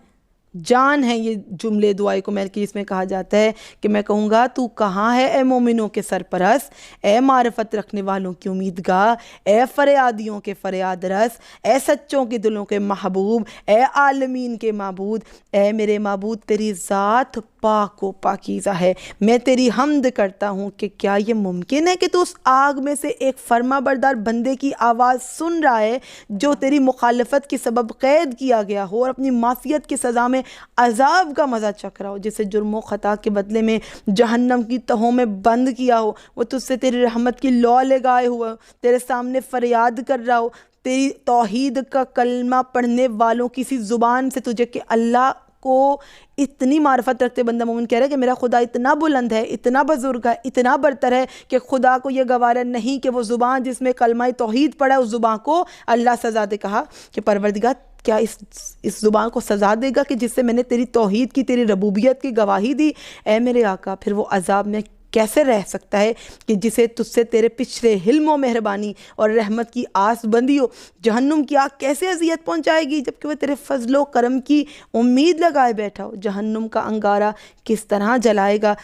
جان ہے یہ جملے دعائے کمیل کی. اس میں کہا جاتا ہے کہ میں کہوں گا تو کہاں ہے اے مومنوں کے سرپرست، اے معرفت رکھنے والوں کی امیدگاہ، اے فریادیوں کے فریاد رس، اے سچوں کے دلوں کے محبوب، اے عالمین کے معبود. اے میرے معبود تیری ذات پاک و پاکیزہ ہے۔ میں تیری حمد کرتا ہوں کہ کیا یہ ممکن ہے کہ تو اس آگ میں سے ایک فرما بردار بندے کی آواز سن رہا ہے جو تیری مخالفت کے سبب قید کیا گیا ہو اور اپنی معصیت کی سزا میں عذاب کا مزہ چکھ رہا ہو، جسے جرم و خطا کے بدلے میں جہنم کی تہوں میں بند کیا ہو، وہ تجھ سے تیری رحمت کی لو لگائے ہوا ہو، تیرے سامنے فریاد کر رہا ہو، تیری توحید کا کلمہ پڑھنے والوں کسی زبان سے تجھے کہ اللہ کو اتنی معرفت رکھتے بندہ مومن کہہ رہا ہے کہ میرا خدا اتنا بلند ہے، اتنا بزرگ ہے، اتنا برتر ہے کہ خدا کو یہ گوارا نہیں کہ وہ زبان جس میں کلمہ توحید پڑھا ہے اس زبان کو اللہ سزا دے۔ کہا کہ پروردگار کیا اس زبان کو سزا دے گا کہ جس سے میں نے تیری توحید کی، تیری ربوبیت کی گواہی دی؟ اے میرے آقا، پھر وہ عذاب میں کیسے رہ سکتا ہے کہ جسے تجھ سے تیرے پچھلے حلم و مہربانی اور رحمت کی آس بندی ہو؟ جہنم کی آگ کیسے اذیت پہنچائے گی جبکہ وہ تیرے فضل و کرم کی امید لگائے بیٹھا ہو؟ جہنم کا انگارہ کس طرح جلائے گا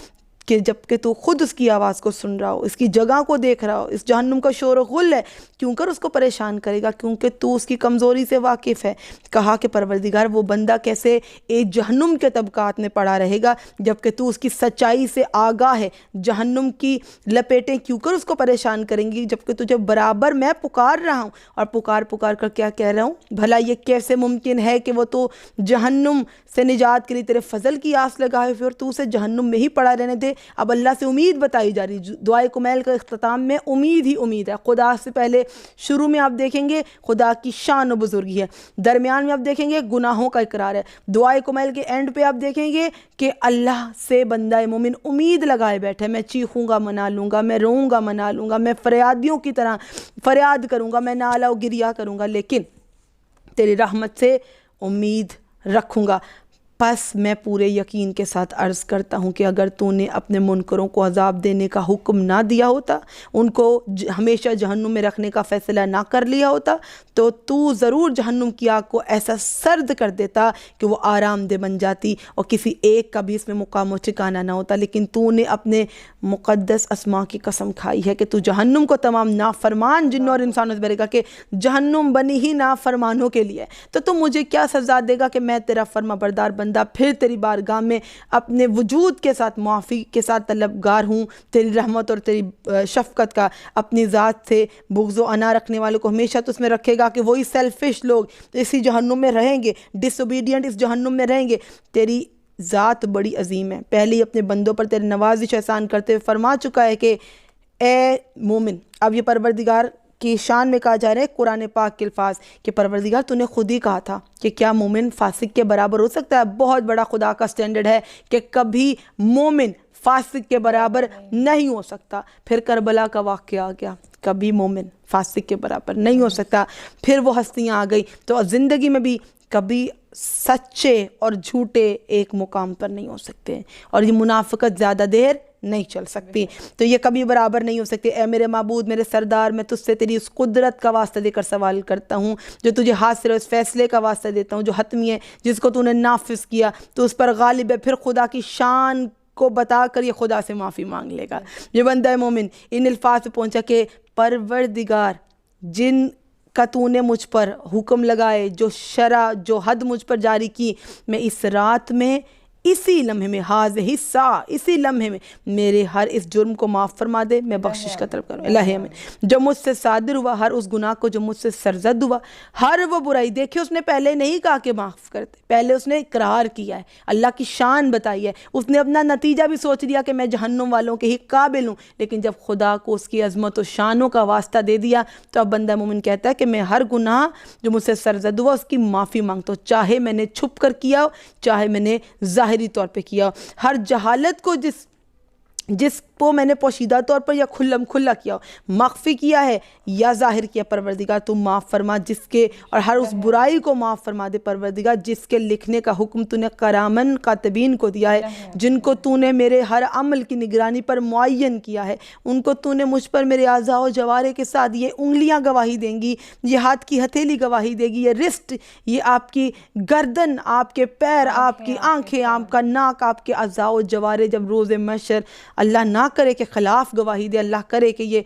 کہ جبکہ تو خود اس کی آواز کو سن رہا ہو، اس کی جگہ کو دیکھ رہا ہو، اس جہنم کا شور و غل ہے، کیوں کر اس کو پریشان کرے گا؟ کیونکہ تو اس کی کمزوری سے واقف ہے۔ کہا کہ پروردگار وہ بندہ کیسے ایک جہنم کے طبقات میں پڑا رہے گا جبکہ تو اس کی سچائی سے آگاہ ہے؟ جہنم کی لپیٹیں کیوں کر اس کو پریشان کریں گی جبکہ تجھے برابر میں پکار رہا ہوں اور پکار کر کیا کہہ رہا ہوں؟ بھلا یہ کیسے ممکن ہے کہ وہ تو جہنم سے نجات کے لیے تیرے فضل کی آس لگائے ہوئے اور تو اسے جہنم میں ہی پڑا رہنے دے؟ اب اللہ سے امید بتائی جا رہی۔ دعائے کمیل کا اختتام میں امید ہی امید ہے۔ خدا سے پہلے شروع میں آپ دیکھیں گے خدا کی شان و بزرگی ہے، درمیان میں آپ دیکھیں گے گناہوں کا اقرار ہے، دعائے کمیل کے اینڈ پہ آپ دیکھیں گے کہ اللہ سے بندہ مومن امید لگائے بیٹھے، میں چیخوں گا منا لوں گا، میں روؤں گا منا لوں گا، میں فریادیوں کی طرح فریاد کروں گا، میں نالہ و گریہ کروں گا، لیکن تیری رحمت سے امید رکھوں گا۔ پس میں پورے یقین کے ساتھ عرض کرتا ہوں کہ اگر تو نے اپنے منکروں کو عذاب دینے کا حکم نہ دیا ہوتا، ان کو ہمیشہ جہنم میں رکھنے کا فیصلہ نہ کر لیا ہوتا، تو ضرور جہنم کی آگ کو ایسا سرد کر دیتا کہ وہ آرام دہ بن جاتی اور کسی ایک کا بھی اس میں مقام و ٹھکانہ نہ ہوتا، لیکن تو نے اپنے مقدس اسماء کی قسم کھائی ہے کہ تو جہنم کو تمام نافرمان جنوں اور انسانوں سے بھرے گا کہ جہنم بنی ہی نافرمانوں کے لیے، تو مجھے کیا سزا دے گا کہ میں تیرا فرما بردار بندہ پھر تیری بارگاہ میں اپنے وجود کے ساتھ معافی کے ساتھ طلبگار ہوں، تیری رحمت اور تیری شفقت کا۔ اپنی ذات سے بغض و انا رکھنے والوں کو ہمیشہ تو اس میں رکھے گا کہ وہی سیلفش لوگ اسی جہنم میں رہیں گے، ڈس اوبیڈینٹ اس جہنم میں رہیں گے۔ تیری ذات بڑی عظیم ہے، پہلے ہی اپنے بندوں پر تیرے نوازش احسان کرتے ہوئے فرما چکا ہے کہ اے مومن، اب یہ پروردگار کی شان میں کہا جا رہا ہے قرآن پاک کے الفاظ کہ پروردگار تو نے خود ہی کہا تھا کہ کیا مومن فاسق کے برابر ہو سکتا ہے؟ بہت بڑا خدا کا سٹینڈرڈ ہے کہ کبھی مومن فاسق کے برابر نہیں ہو سکتا۔ پھر کربلا کا واقعہ آ گیا، کبھی مومن فاسق کے برابر نہیں ہو سکتا۔ پھر وہ ہستیاں آ گئی، تو زندگی میں بھی کبھی سچے اور جھوٹے ایک مقام پر نہیں ہو سکتے، اور یہ منافقت زیادہ دیر نہیں چل سکتی، تو یہ کبھی برابر نہیں ہو سکتے۔ اے میرے معبود، میرے سردار، میں تجھ سے تیری اس قدرت کا واسطہ دے کر سوال کرتا ہوں جو تجھے حاصل ہے، اس فیصلے کا واسطہ دیتا ہوں جو حتمی ہے، جس کو تو نے نافذ کیا، تو اس پر غالب ہے۔ پھر خدا کی شان کو بتا کر یہ خدا سے معافی مانگ لے گا۔ یہ بندہ مومن ان الفاظ پہ پہنچا کہ پروردگار، جن کا تو نے مجھ پر حکم لگائے، جو شرع، جو حد مجھ پر جاری کی، میں اس رات میں، اسی لمحے میں، ہاذہ الساعہ، اسی لمحے میں میرے ہر اس جرم کو معاف فرما دے، میں بخشش کا طلب کروں۔ الہی آمین۔ جو مجھ سے صادر ہوا، ہر اس گناہ کو جو مجھ سے سرزد ہوا، ہر وہ برائی، دیکھیں اس نے پہلے نہیں کہا کہ معاف کرتے، پہلے اس نے اقرار کیا ہے، اللہ کی شان بتائی ہے، اس نے اپنا نتیجہ بھی سوچ لیا کہ میں جہنم والوں کے ہی قابل ہوں، لیکن جب خدا کو اس کی عظمت و شانوں کا واسطہ دے دیا تو اب بندہ مومن کہتا ہے کہ میں ہر گناہ جو مجھ سے سرزد ہوا اس کی معافی مانگتا ہوں، چاہے میں نے چھپ کر کیا ہو، چاہے میں نے ظاہری طور پہ کیا، ہر جہالت کو جس کو میں نے پوشیدہ طور پر یا کھلم کھلا کیا ہو، مخفی کیا ہے یا ظاہر کیا، پروردگار تو معاف فرما، جس کے اور ہر اس برائی کو معاف فرما دے پروردگار جس کے لکھنے کا حکم تو نے کرامن کاتبین کو دیا ہے، جن کو تو نے میرے ہر عمل کی نگرانی پر معین کیا ہے، ان کو تو نے مجھ پر میرے اعضاء و جوارح کے ساتھ، یہ انگلیاں گواہی دیں گی، یہ ہاتھ کی ہتھیلی گواہی دے گی، یہ رسٹ، یہ آپ کی گردن، آپ کے پیر، آپ کی آنکھیں، آپ کا ناک، آپ کے اعضاء و جوارح جب روز محشر اللہ نہ کرے کہ خلاف گواہی دے، اللہ کرے کہ یہ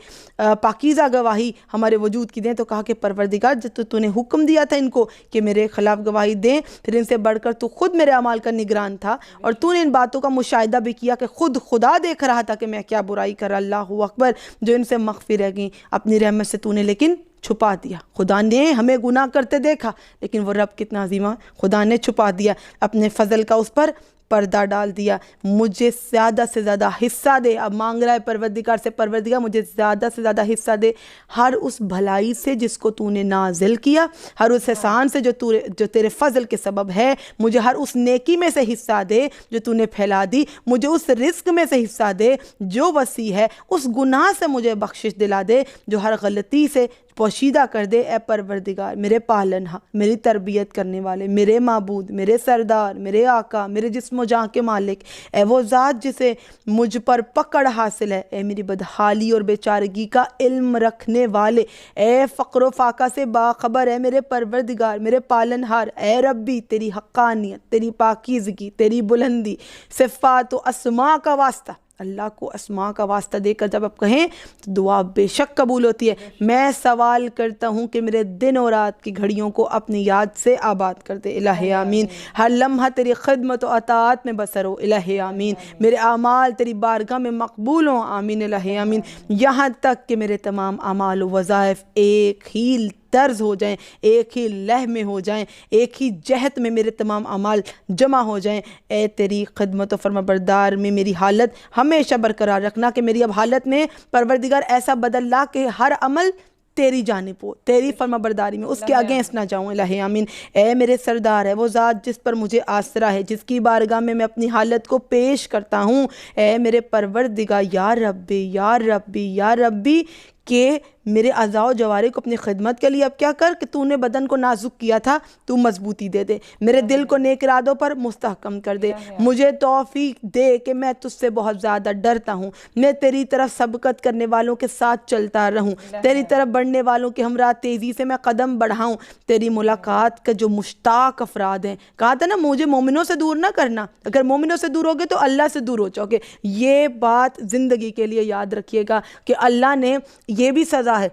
پاکیزہ گواہی ہمارے وجود کی دیں، تو کہا کہ پروردگار جب تو نے حکم دیا تھا ان کو کہ میرے خلاف گواہی دیں، پھر ان سے بڑھ کر تو خود میرے اعمال کا نگران تھا اور تو نے ان باتوں کا مشاہدہ بھی کیا کہ خود خدا دیکھ رہا تھا کہ میں کیا برائی کر رہا۔ اللہ اکبر، جو ان سے مخفی رہ گئیں اپنی رحمت سے تو نے لیکن چھپا دیا۔ خدا نے ہمیں گناہ کرتے دیکھا لیکن وہ رب کتنا عظیم ہے، خدا نے چھپا دیا، اپنے فضل کا اس پر پردہ ڈال دیا۔ مجھے زیادہ سے زیادہ حصہ دے، اب مانگ رہا ہے پروردگار سے، پروردگار مجھے زیادہ سے زیادہ حصہ دے ہر اس بھلائی سے جس کو تو نے نازل کیا، ہر اس احسان سے جو تیرے فضل کے سبب ہے، مجھے ہر اس نیکی میں سے حصہ دے جو تو نے پھیلا دی، مجھے اس رزق میں سے حصہ دے جو وسیع ہے، اس گناہ سے مجھے بخشش دلا دے جو ہر غلطی سے پوشیدہ کر دے۔ اے پروردگار، میرے پالنہار، میری تربیت کرنے والے، میرے معبود، میرے سردار، میرے آقا، میرے جسم و جاں کے مالک، اے وہ ذات جسے مجھ پر پکڑ حاصل ہے، اے میری بدحالی اور بیچارگی کا علم رکھنے والے، اے فقر و فاقہ سے باخبر، اے میرے پروردگار، میرے پالنہار، اے ربی تیری حقانیت، تیری پاکیزگی، تیری بلندی، صفات و اسماء کا واسطہ، اللہ کو اسماء کا واسطہ دے کر جب آپ کہیں تو دعا بے شک قبول ہوتی ہے۔ میں سوال کرتا ہوں کہ میرے دن اور رات کی گھڑیوں کو اپنی یاد سے آباد کر دے، الہ آمین۔ ہر لمحہ تیری خدمت و اطاعت میں بسر ہو، الہ آمین۔ میرے اعمال تیری بارگاہ میں مقبول ہوں، آمین الہ آمین۔ یہاں تک کہ میرے تمام اعمال و وظائف ایک ہی طرز ہو جائیں، ایک ہی لہ میں ہو جائیں، ایک ہی جہت میں میرے تمام اعمال جمع ہو جائیں۔ اے تیری خدمت و فرما بردار میں میری حالت ہمیشہ برقرار رکھنا کہ میری اب حالت میں پروردگار ایسا بدل لا کہ ہر عمل تیری جانب ہو، تیری فرما برداری میں اس کے اگینسٹ نہ جاؤں، الہ آمین۔ اے میرے سردار ہے وہ ذات جس پر مجھے آسرا ہے، جس کی بارگاہ میں میں اپنی حالت کو پیش کرتا ہوں، اے میرے پروردگار، یا ربی یا ربی یا ربی، کہ میرے اعضاء و جوارح کو اپنی خدمت کے لیے اب کیا کر کہ تو نے بدن کو نازک کیا تھا، تو مضبوطی دے دے، میرے دل کو نیک ارادوں پر مستحکم کر دے، مجھے توفیق دے کہ میں تجھ سے بہت زیادہ ڈرتا ہوں، میں تیری طرف سبقت کرنے والوں کے ساتھ چلتا رہوں، تیری طرف بڑھنے والوں کے ہمراہ تیزی سے میں قدم بڑھاؤں، تیری ملاقات کا جو مشتاق افراد ہیں، کہا تھا نا مجھے مومنوں سے دور نہ کرنا، اگر مومنوں سے دور ہوگے تو اللہ سے دور ہو جاؤ گے۔ یہ بات زندگی کے لیے یاد رکھیے گا کہ اللہ نے یہ بھی سزا ہے،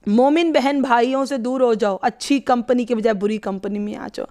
مومن بہن بھائیوں سے دور ہو جاؤ، اچھی کمپنی کے بجائے بری کمپنی میں آ جاؤ۔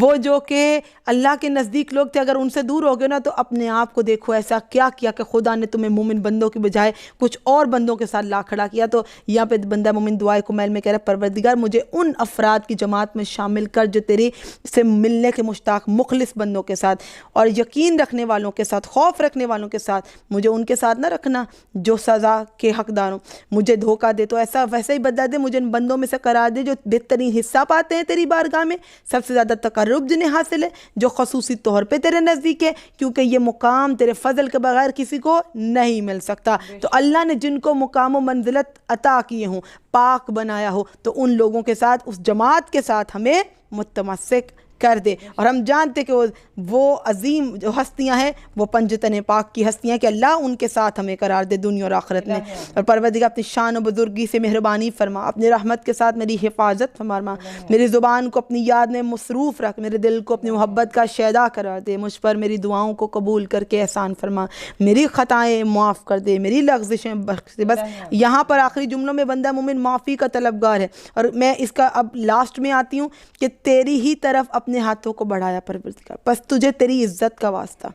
وہ جو کہ اللہ کے نزدیک لوگ تھے، اگر ان سے دور ہو گئے نا تو اپنے آپ کو دیکھو ایسا کیا کیا کہ خدا نے تمہیں مومن بندوں کی بجائے کچھ اور بندوں کے ساتھ لا کھڑا کیا۔ تو یہاں پہ بندہ مومن دعائے کمیل میں کہہ رہا ہے پروردگار مجھے ان افراد کی جماعت میں شامل کر جو تیری سے ملنے کے مشتاق مخلص بندوں کے ساتھ اور یقین رکھنے والوں کے ساتھ، خوف رکھنے والوں کے ساتھ، مجھے ان کے ساتھ نہ رکھنا جو سزا کے حقدار ہوں، مجھے دھوکہ دے تو ایسا ویسے ہی بدلا دے، مجھے ان بندوں میں سے قرار دے جو بہترین حصہ پاتے ہیں تیری بارگاہ میں، سب سے زیادہ تقرب جنہیں حاصل ہے، جو خصوصی طور پہ تیرے نزدیک ہے، کیونکہ یہ مقام تیرے فضل کے بغیر کسی کو نہیں مل سکتا۔ تو اللہ نے جن کو مقام و منزلت عطا کیے ہوں، پاک بنایا ہو، تو ان لوگوں کے ساتھ، اس جماعت کے ساتھ ہمیں متمسک کر دے۔ اور ہم جانتے کہ وہ عظیم جو ہستیاں ہیں وہ پنجتن پاک کی ہستیاں، کہ اللہ ان کے ساتھ ہمیں قرار دے دنیا اور آخرت میں۔ اور پروردگار اپنی شان و بزرگی سے مہربانی فرما، اپنی رحمت کے ساتھ میری حفاظت فرما، میری زبان کو اپنی یاد میں مصروف رکھ، میرے دل کو اپنی محبت کا شیدا قرار دے، مجھ پر میری دعاؤں کو قبول کر کے احسان فرما، میری خطائیں معاف کر دے، میری لغزشیں بخش دے۔ بس یہاں پر آخری جملوں میں بندہ مومن معافی کا طلبگار ہے، اور میں اس کا اب لاسٹ میں آتی ہوں کہ تیری ہی طرف اپنے ہاتھوں کو بڑھایا پروردگار، بس تجھے تیری عزت کا واسطہ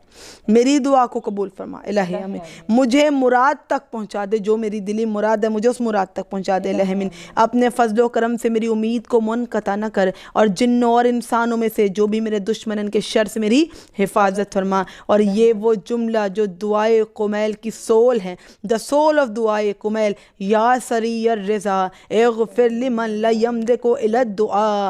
میری دعا کو قبول فرما، الہ آمین۔ مجھے مراد تک پہنچا دے، جو میری دلی مراد ہے مجھے اس مراد تک پہنچا دے، الہ آمین۔ اپنے فضل و کرم سے میری امید کو منقطع نہ کر، اور جنوں اور انسانوں میں سے جو بھی میرے دشمنن کے شر سے میری حفاظت فرما۔ اور یہ وہ جملہ جو دعائے قمیل کی سول ہے، the soul of دعائے قمیل، یا سری الرضا اغفر لمن لا یملک الا الدعاء،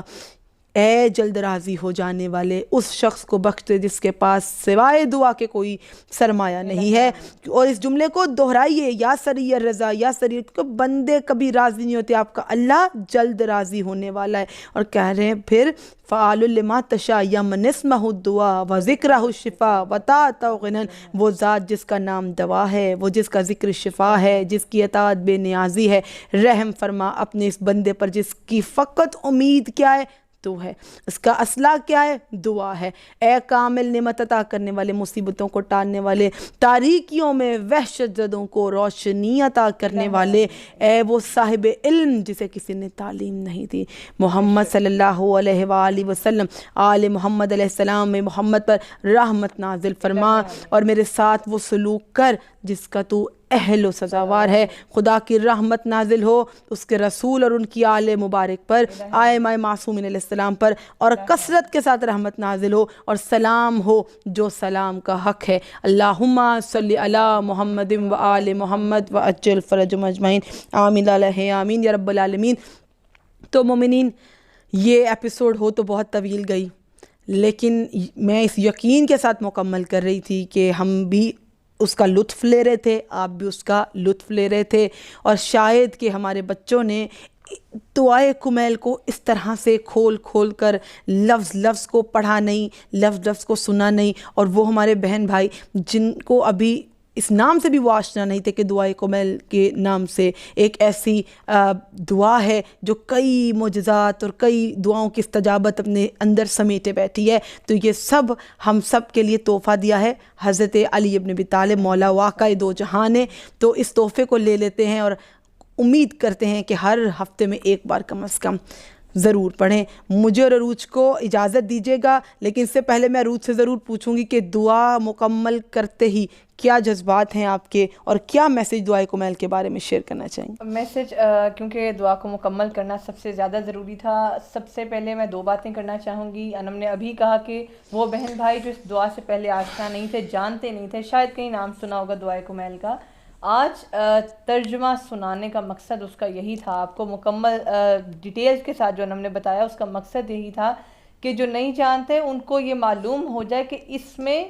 اے جلد راضی ہو جانے والے اس شخص کو بخش دے جس کے پاس سوائے دعا کے کوئی سرمایہ نہیں ہے۔ اور اس جملے کو دہرائیے، یا سری الرضا، یا سری، کیونکہ بندے کبھی راضی نہیں ہوتے، آپ کا اللہ جلد راضی ہونے والا ہے۔ اور کہہ رہے ہیں پھر فعال لما تشاء یمن اسمہ الدعاء و ذکرہ الشفاء و طاعتہ غنن، وہ ذات جس کا نام دوا ہے، وہ جس کا ذکر شفا ہے، جس کی اطاعت بے نیازی ہے، رحم فرما اپنے اس بندے پر جس کی فقط امید کیا ہے، تو ہے. اس کا اسلحہ کیا ہے؟ دعا ہے. اے کامل نعمت عطا کرنے والے، مصیبتوں کو ٹالنے والے، تاریکیوں میں وحشت زدوں کو روشنی عطا کرنے والے، اے وہ صاحب علم جسے کسی نے تعلیم نہیں دی، محمد صلی اللہ علیہ وآلہ وسلم، آل محمد علیہ السلام میں محمد پر رحمت نازل فرما اور میرے ساتھ وہ سلوک کر جس کا تو اہل و سزاوار ہے. خدا کی رحمت نازل ہو اس کے رسول اور ان کی آل مبارک پر، آئمہ معصومین علیہ السلام پر، اور کثرت کے ساتھ رحمت نازل ہو اور سلام ہو جو سلام کا حق ہے. اللہم صلی علی محمد و آل محمد و عجل فرجہم اجمعین، آمین علیہ آمین یا رب العالمین. تو مومنین، یہ ایپیسوڈ ہو تو بہت طویل گئی، لیکن میں اس یقین کے ساتھ مکمل کر رہی تھی کہ ہم بھی اس کا لطف لے رہے تھے، آپ بھی اس کا لطف لے رہے تھے، اور شاید کہ ہمارے بچوں نے دعائے کمیل کو اس طرح سے کھول کھول کر لفظ لفظ کو پڑھا نہیں، لفظ لفظ کو سنا نہیں. اور وہ ہمارے بہن بھائی جن کو ابھی اس نام سے بھی وہ آشنا نہیں تھے کہ دعائے کمیل کے نام سے ایک ایسی دعا ہے جو کئی معجزات اور کئی دعاؤں کی استجابت اپنے اندر سمیٹے بیٹھی ہے. تو یہ سب ہم سب کے لیے تحفہ دیا ہے حضرت علی ابن ابی طالب مولا واقع دو جہاں نے. تو اس تحفے کو لے لیتے ہیں اور امید کرتے ہیں کہ ہر ہفتے میں ایک بار کم از کم ضرور پڑھیں. مجھے اور عروج کو اجازت دیجیے گا، لیکن اس سے پہلے میں عروج سے ضرور پوچھوں گی کہ دعا مکمل کرتے ہی کیا جذبات ہیں آپ کے، اور کیا میسیج دعائے کمیل کے بارے میں شیئر کرنا چاہیں گے؟ میسیج کیونکہ دعا کو مکمل کرنا سب سے زیادہ ضروری تھا، سب سے پہلے میں 2 باتیں کرنا چاہوں گی. انم نے ابھی کہا کہ وہ بہن بھائی جو اس دعا سے پہلے آشنا نہیں تھے، جانتے نہیں تھے، شاید کہیں نام سنا ہوگا دعائے کمیل کا، آج ترجمہ سنانے کا مقصد اس کا یہی تھا. آپ کو مکمل ڈیٹیلز کے ساتھ جو ہم نے بتایا اس کا مقصد یہی تھا کہ جو نہیں جانتے ان کو یہ معلوم ہو جائے کہ اس میں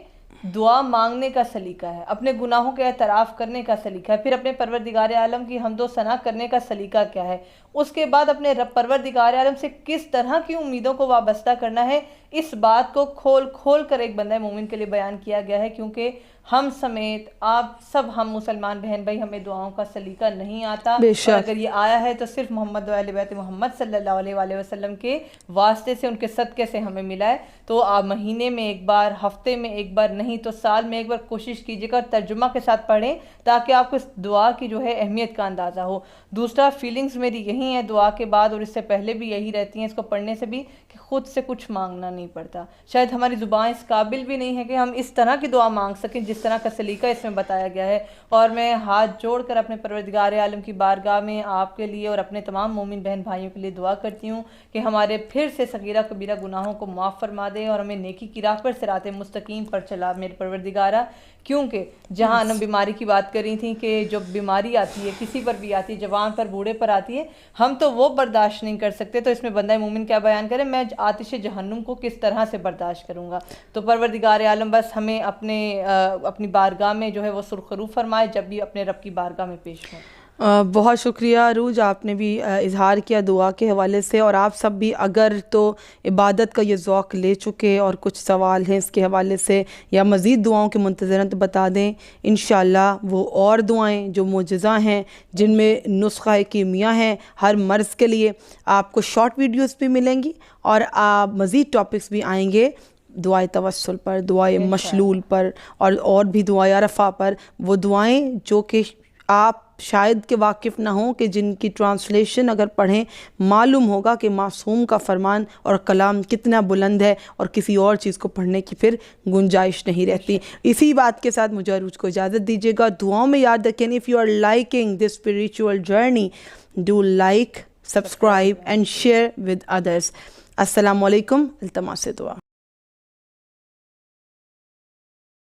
دعا مانگنے کا سلیقہ ہے، اپنے گناہوں کے اعتراف کرنے کا سلیقہ ہے، پھر اپنے پروردگار عالم کی حمد و ثنا کرنے کا سلیقہ کیا ہے، اس کے بعد اپنے رب پروردگار عالم سے کس طرح کی امیدوں کو وابستہ کرنا ہے. اس بات کو کھول کھول کر ایک بندہ مومن کے لیے بیان کیا گیا ہے، کیونکہ ہم سمیت آپ سب، ہم مسلمان بہن بھائی، ہمیں دعاؤں کا سلیقہ نہیں آتا، اور اگر یہ آیا ہے تو صرف محمد و اہل بیت محمد صلی اللہ علیہ وآلہ وسلم کے واسطے سے، ان کے صدقے سے ہمیں ملا ہے. تو آپ مہینے میں ایک بار، ہفتے میں ایک بار، نہیں تو سال میں ایک بار کوشش کیجیے گا ترجمہ کے ساتھ پڑھیں، تاکہ آپ کو اس دعا کی جو ہے اہمیت کا اندازہ ہو. دوسرا، فیلنگز میری یہی ہیں دعا کے بعد اور اس سے پہلے بھی یہی رہتی ہیں اس کو پڑھنے سے بھی، کہ خود سے کچھ مانگنا نہیں پڑتا. شاید ہماری زبان اس قابل بھی نہیں ہے کہ ہم اس طرح کی دعا مانگ سکیں جس طرح کا سلیقہ اس میں بتایا گیا ہے. اور میں ہاتھ جوڑ کر اپنے پروردگار عالم کی بارگاہ میں آپ کے لیے اور اپنے تمام مومن بہن بھائیوں کے لیے دعا کرتی ہوں کہ ہمارے پھر سے صغیرہ کبیرہ گناہوں کو معاف فرما دے اور ہمیں نیکی کی راہ پر صراط مستقیم پر چلا میرے پروردگارہ. کیونکہ جہاں انم بیماری کی بات کر رہی تھیں کہ جو بیماری آتی ہے کسی پر بھی آتی ہے، جوان پر، بوڑھے پر آتی ہے، ہم تو وہ برداشت نہیں کر سکتے، تو اس میں بندہ مومن کیا بیان کرے، میں آتش جہنم کو کس طرح سے برداشت کروں گا. تو پروردگار عالم بس ہمیں اپنی بارگاہ میں جو ہے وہ سرخرو فرمائے جب بھی اپنے رب کی بارگاہ میں پیش ہوں. بہت شکریہ عروج، آپ نے بھی اظہار کیا دعا کے حوالے سے، اور آپ سب بھی اگر تو عبادت کا یہ ذوق لے چکے اور کچھ سوال ہیں اس کے حوالے سے یا مزید دعاؤں کے منتظر ہیں تو بتا دیں. انشاءاللہ وہ اور دعائیں جو معجزہ ہیں، جن میں نسخہ کیمیا ہیں ہر مرض کے لیے، آپ کو شارٹ ویڈیوز بھی ملیں گی اور آپ مزید ٹاپکس بھی آئیں گے دعائے توسل پر، دعائے مشلول پر، اور بھی دعائے عرفہ پر. وہ دعائیں جو کہ آپ شاید کہ واقف نہ ہوں، کہ جن کی ٹرانسلیشن اگر پڑھیں معلوم ہوگا کہ معصوم کا فرمان اور کلام کتنا بلند ہے، اور کسی اور چیز کو پڑھنے کی پھر گنجائش نہیں رہتی. اسی بات کے ساتھ مجھے عروج کو اجازت دیجیے گا. دعاؤں میں یاد رکھیں، if you are liking this spiritual journey, do like, subscribe and share with others. السلام علیکم. التماس دعا.